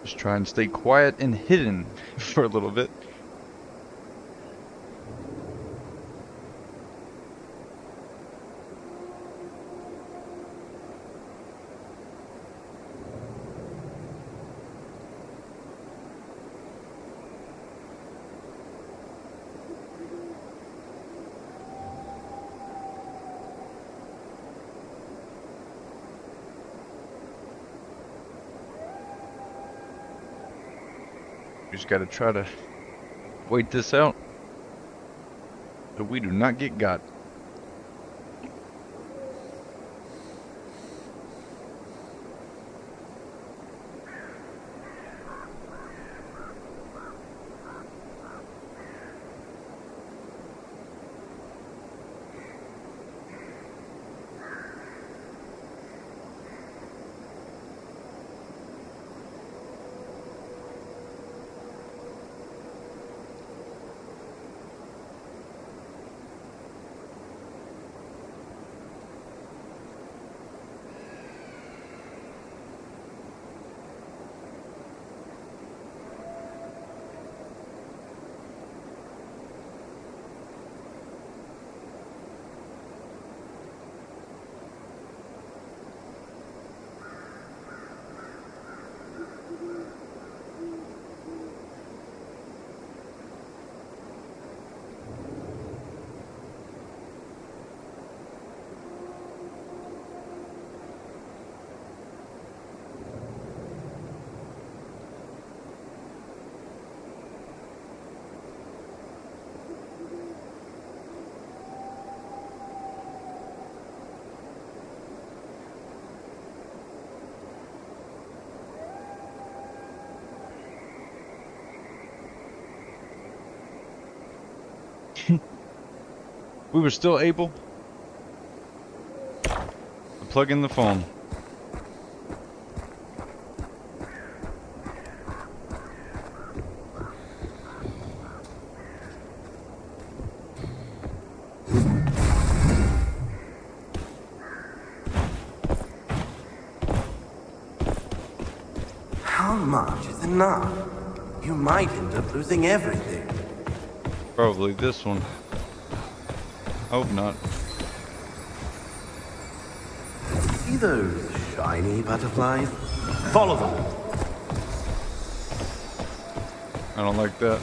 Just try and stay quiet and hidden for a little bit. We just gotta try to wait this out so we do not get got. We were still able to plug in the phone. How much is enough? You might end up losing everything. Probably this one. Hope not. See those shiny butterflies? Follow them. I don't like that.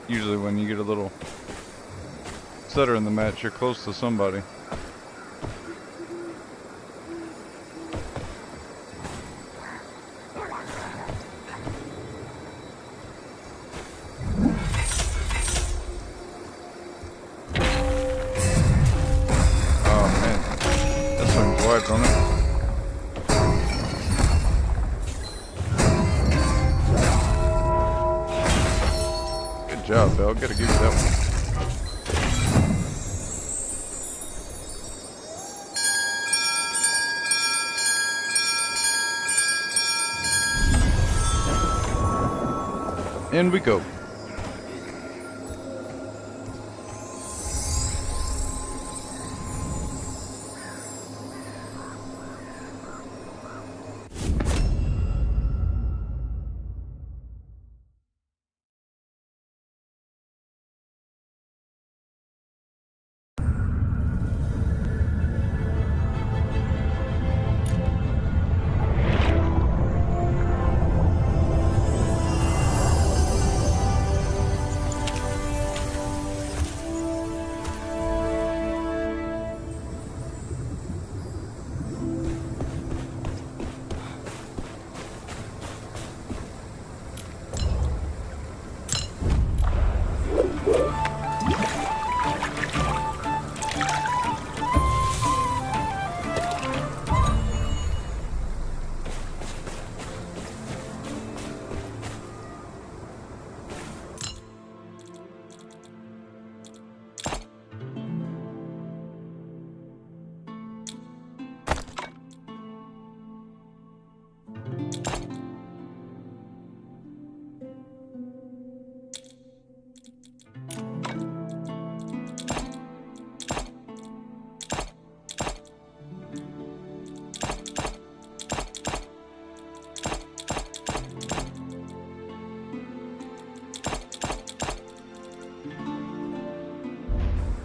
Usually when you get a little stutter in the match, you're close to somebody. Oh man, that thing's wiped on it. Good job, Belle. Gotta give you that one. In we go.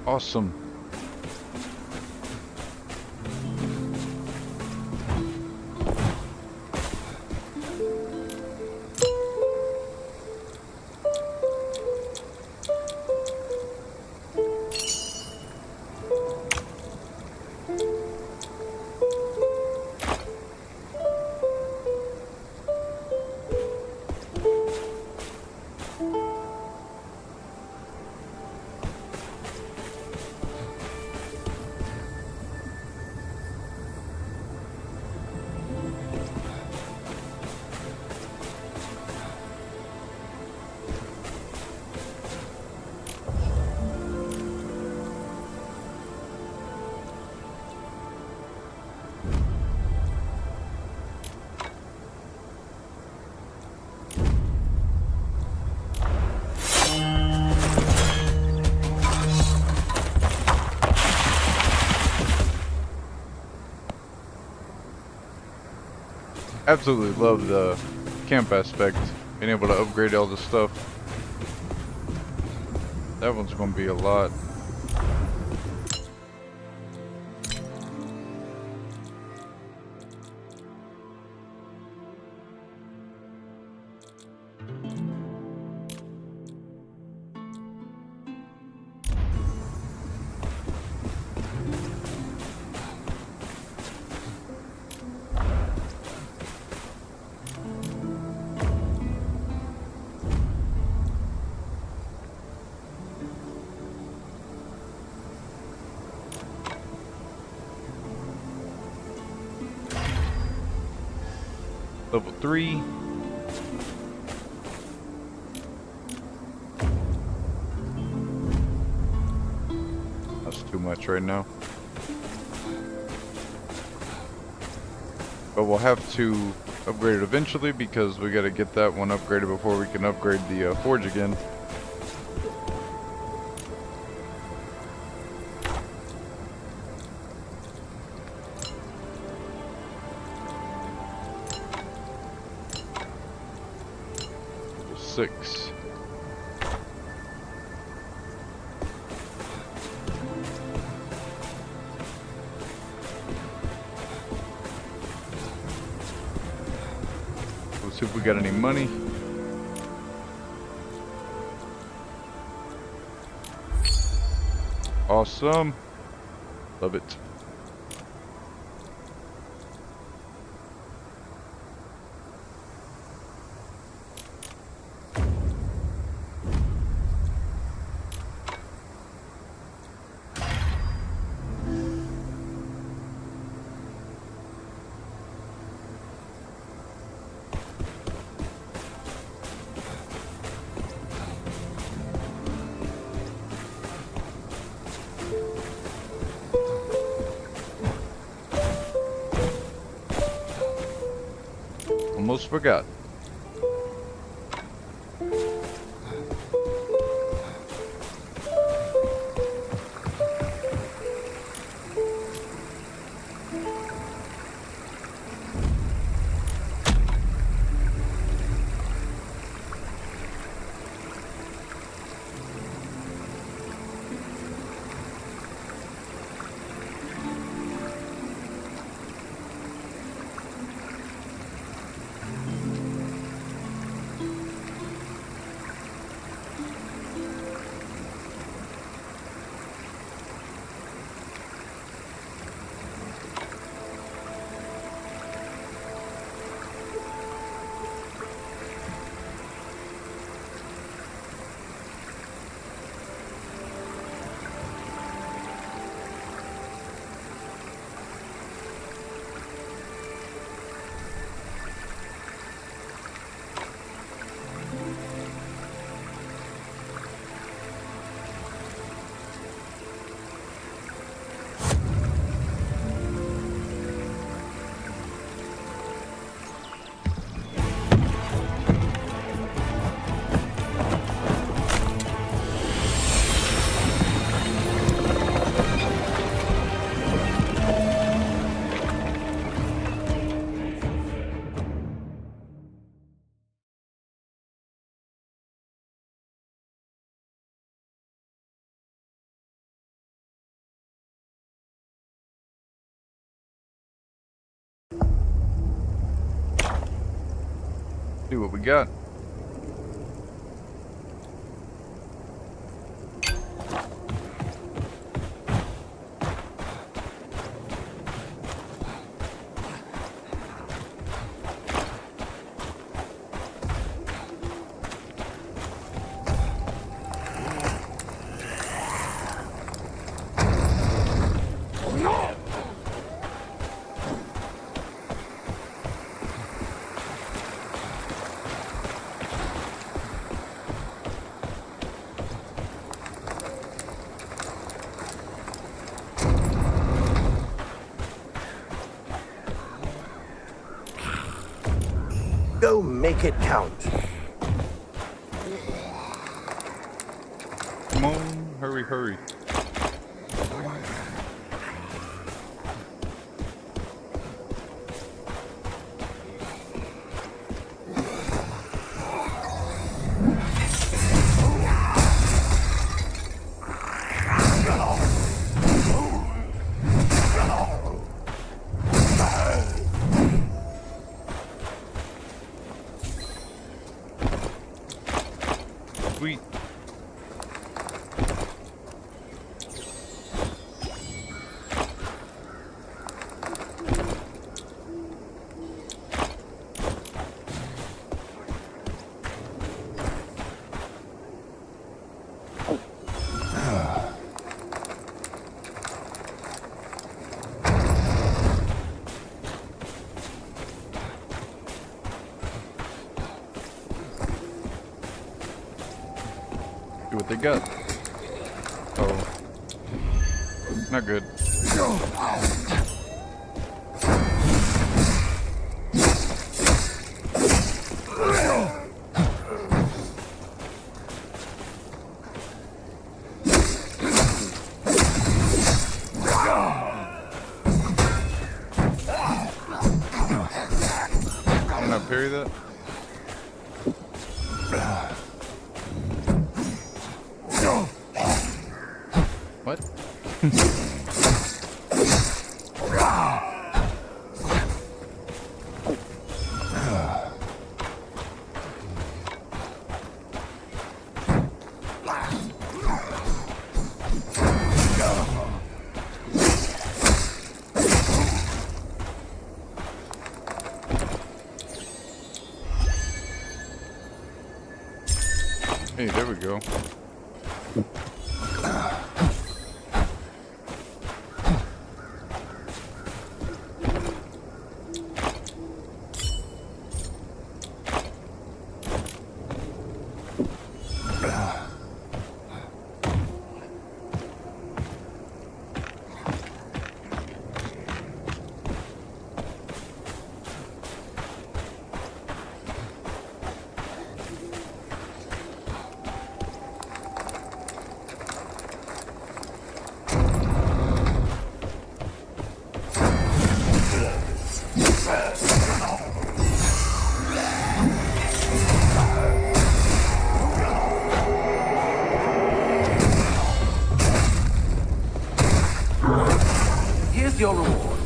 Awesome. Absolutely love the camp aspect, being able to upgrade all the stuff. That one's gonna be a lot. Level 3. much right now. But we'll have to upgrade it eventually because we gotta get that one upgraded before we can upgrade the forge again. Level 6. See if we got any money. Awesome. Love it. Almost forgot. See what we got. Go make it count. Come on, hurry, hurry. Sweet. See what they got. Oh. Not good. Can I parry that? What? Hey, there we go. Here's your reward.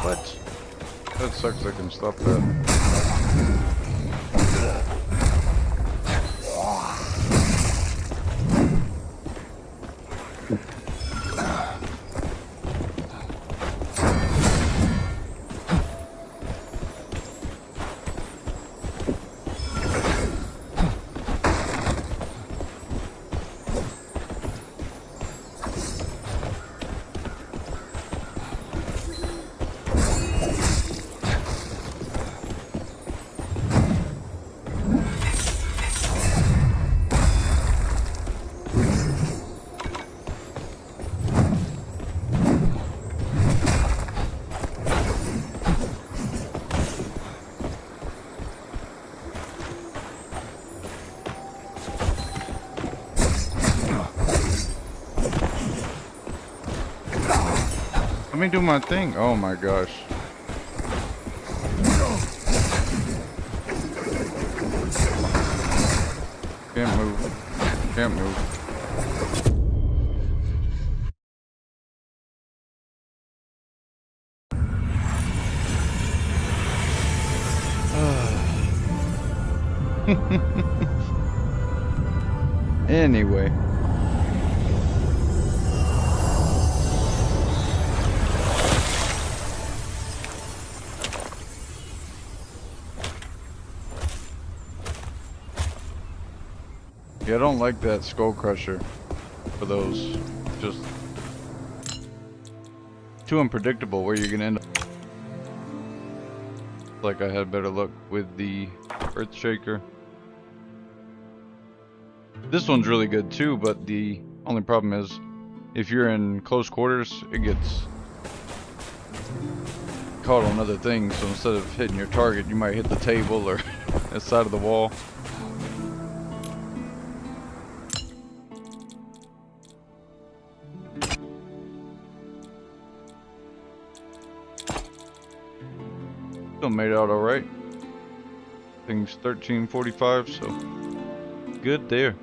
What? That sucks, I can stop that. Let me do my thing. Oh my gosh. Can't move. Can't move. Anyway. Yeah, I don't like that skull crusher for those. Just too unpredictable where you're gonna end up. Like I had better luck with the earth shaker. This one's really good too, but the only problem is if you're in close quarters, it gets caught on other things. So instead of hitting your target, you might hit the table or the side of the wall. Still made out alright. Thing's 1345, so good there.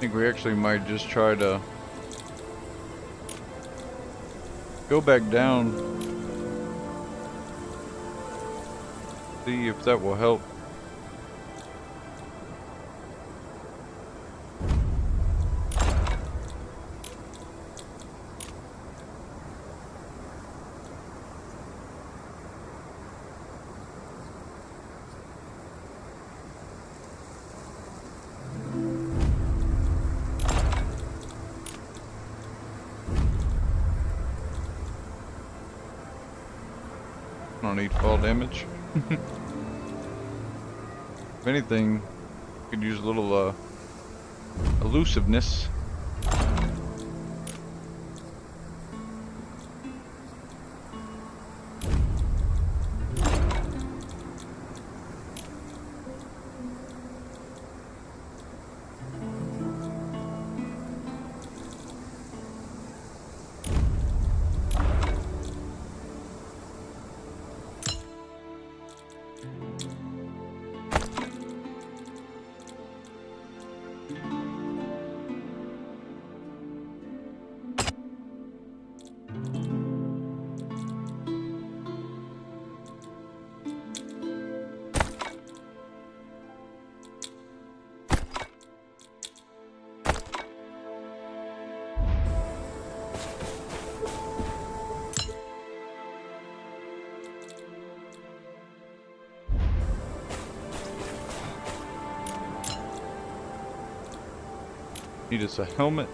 think we actually might just try to go back down. See if that will help. I don't need fall damage. If anything, could use a little elusiveness. Need us a helmet.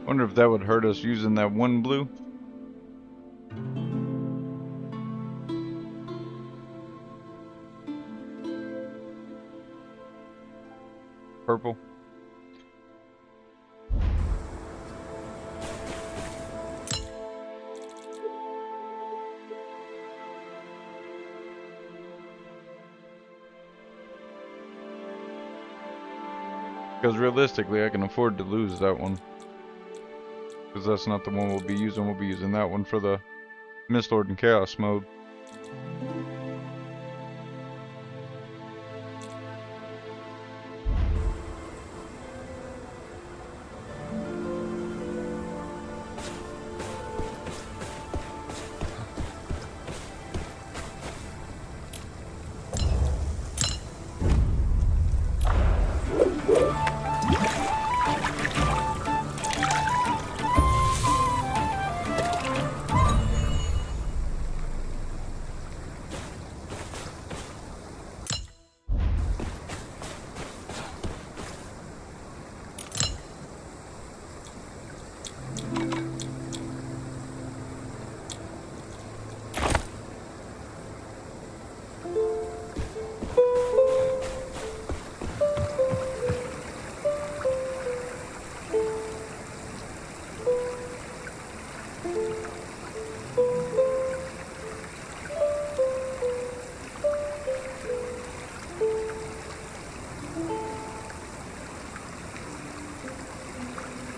Wonder if that would hurt us using that one blue. Purple. Because realistically, I can afford to lose that one. Because that's not the one we'll be using. We'll be using that one for the Mist Lord and Chaos mode.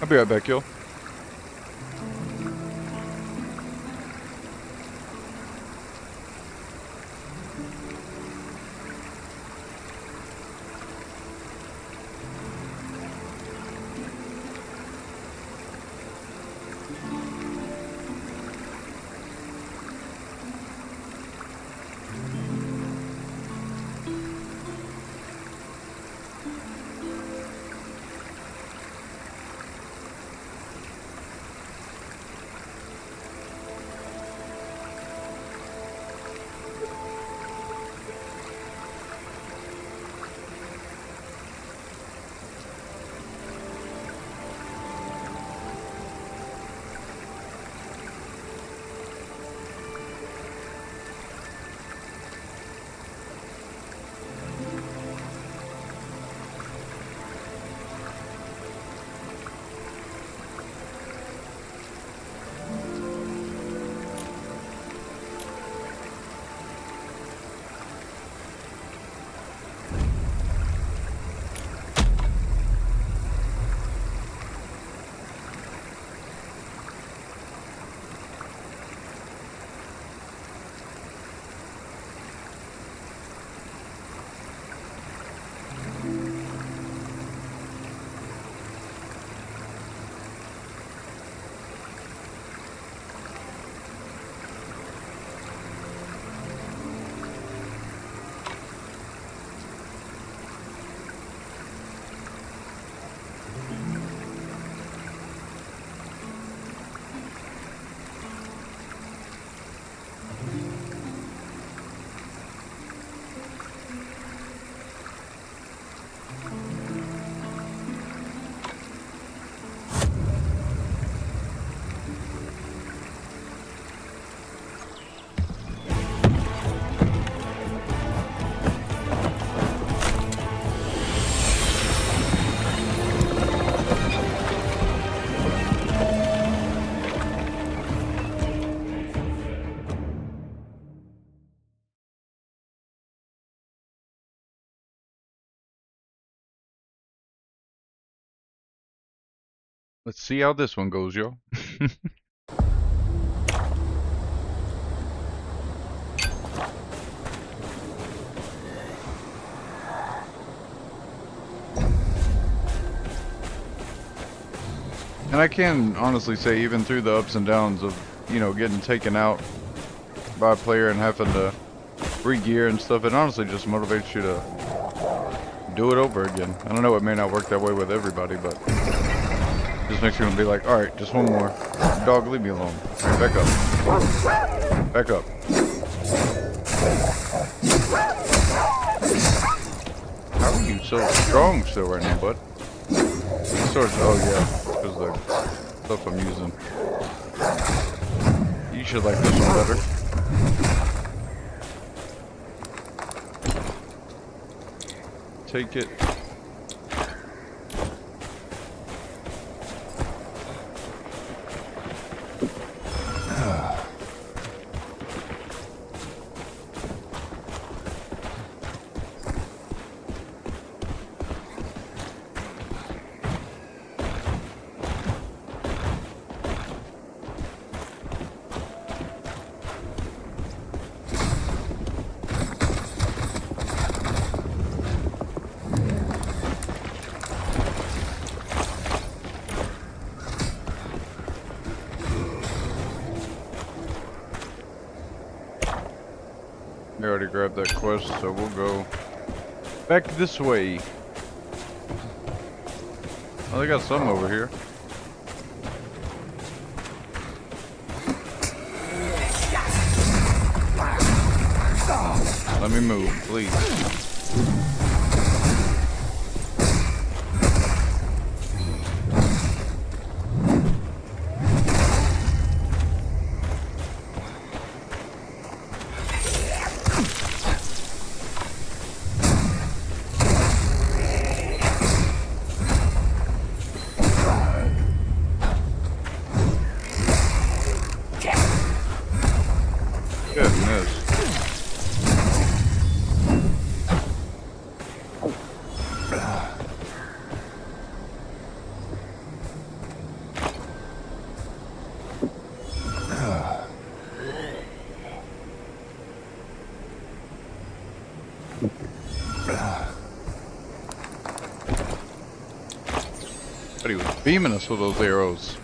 I'll be right back, y'all. Let's see how this one goes, yo. And I can honestly say, even through the ups and downs of, you know, getting taken out by a player and having to re-gear and stuff, it honestly just motivates you to do it over again. I don't know, it may not work that way with everybody, but just makes you want to be like, alright, just one more. Dog, leave me alone. Alright, back up. Back up. How are you so strong still right now, bud? Swords, oh yeah, because the stuff I'm using. You should like this one better. Take it. I already grabbed that quest, so we'll go back this way. Oh, they got some over here. Let me move, please. Goodness. But he was beaming us with those arrows.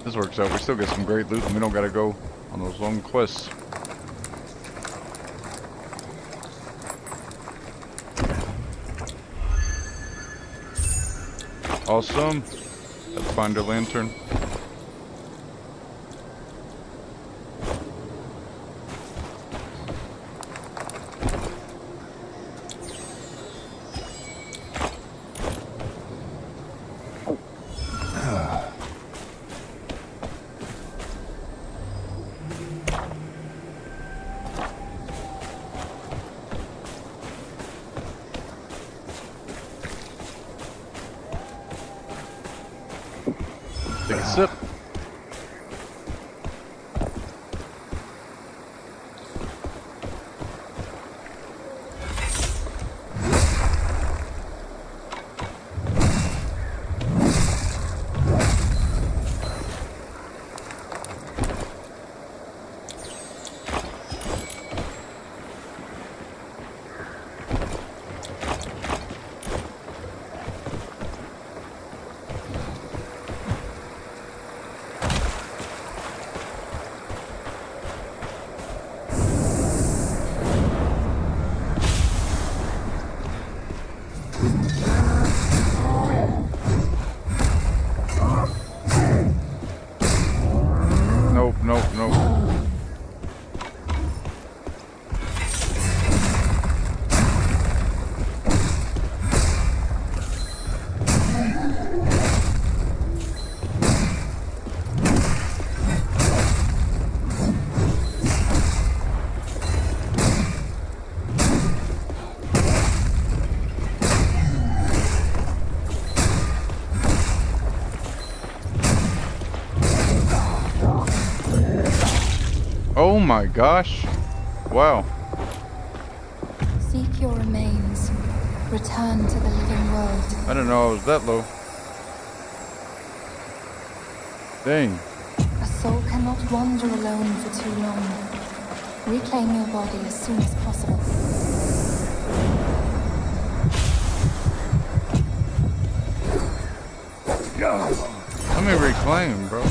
This works out. We still get some great loot and we don't gotta go on those long quests. Awesome. Let's find a lantern. Take a sip. Nope, nope, nope. Oh my gosh. Wow. Seek your remains. Return to the living world. I didn't know I was that low. Dang. A soul cannot wander alone for too long. Reclaim your body as soon as possible. Let me reclaim, bro.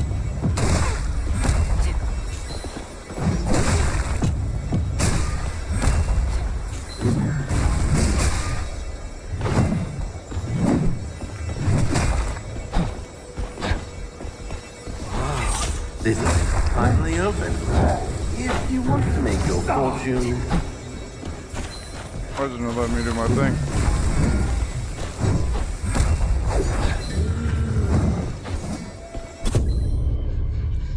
This place is finally open. If you want to make your fortune, Why doesn't it let me do my thing?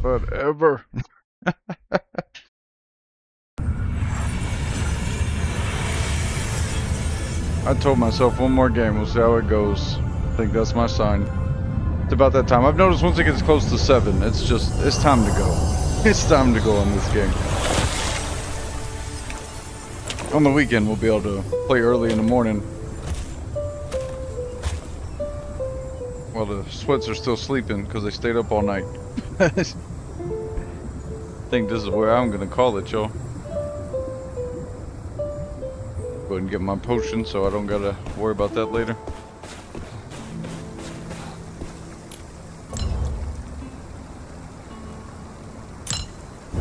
Whatever. I told myself one more game, we'll see how it goes. I think that's my sign. It's about that time. I've noticed once it gets close to 7, it's time to go. It's time to go on this game. On the weekend, we'll be able to play early in the morning. While the sweats are still sleeping because they stayed up all night. I think this is where I'm gonna call it, y'all. Go ahead and get my potion so I don't gotta worry about that later.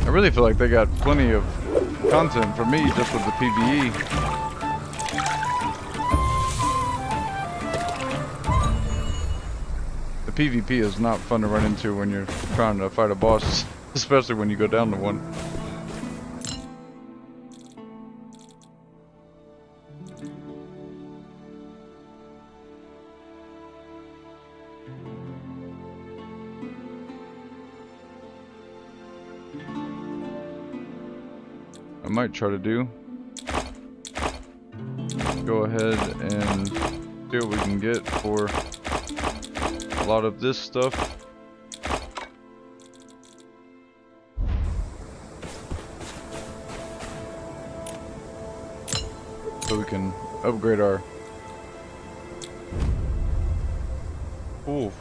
I really feel like they got plenty of content for me just with the PvE. The PvP is not fun to run into when you're trying to fight a boss, especially when you go down to one. I might try to do. Go ahead and see what we can get for a lot of this stuff. So we can upgrade our... Ooh.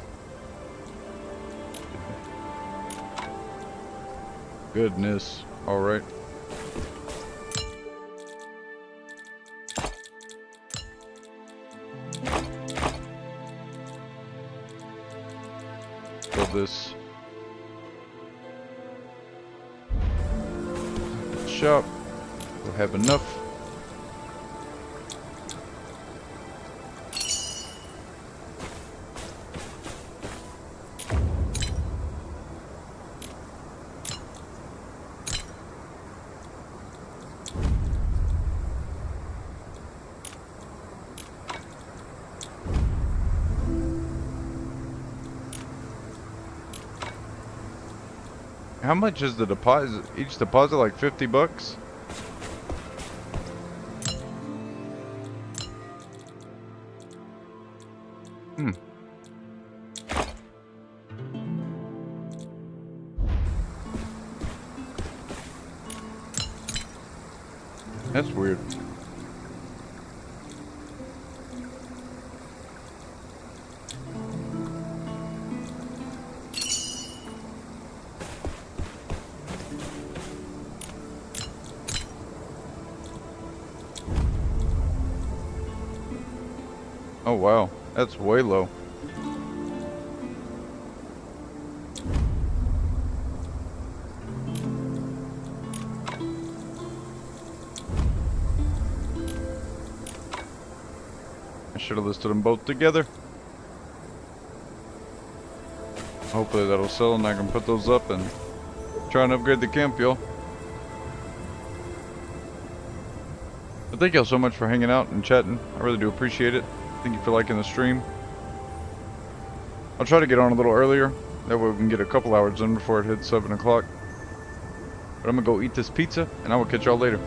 Goodness. Alright. This shop will have enough. How much is the deposit? Each deposit like 50 bucks? That's weird. Oh wow, that's way low. I should have listed them both together. Hopefully that'll sell and I can put those up and try and upgrade the camp, y'all. But thank y'all so much for hanging out and chatting. I really do appreciate it. Thank you for liking the stream. I'll try to get on a little earlier. That way we can get a couple hours in before it hits 7 o'clock. But I'm gonna go eat this pizza and I will catch y'all later.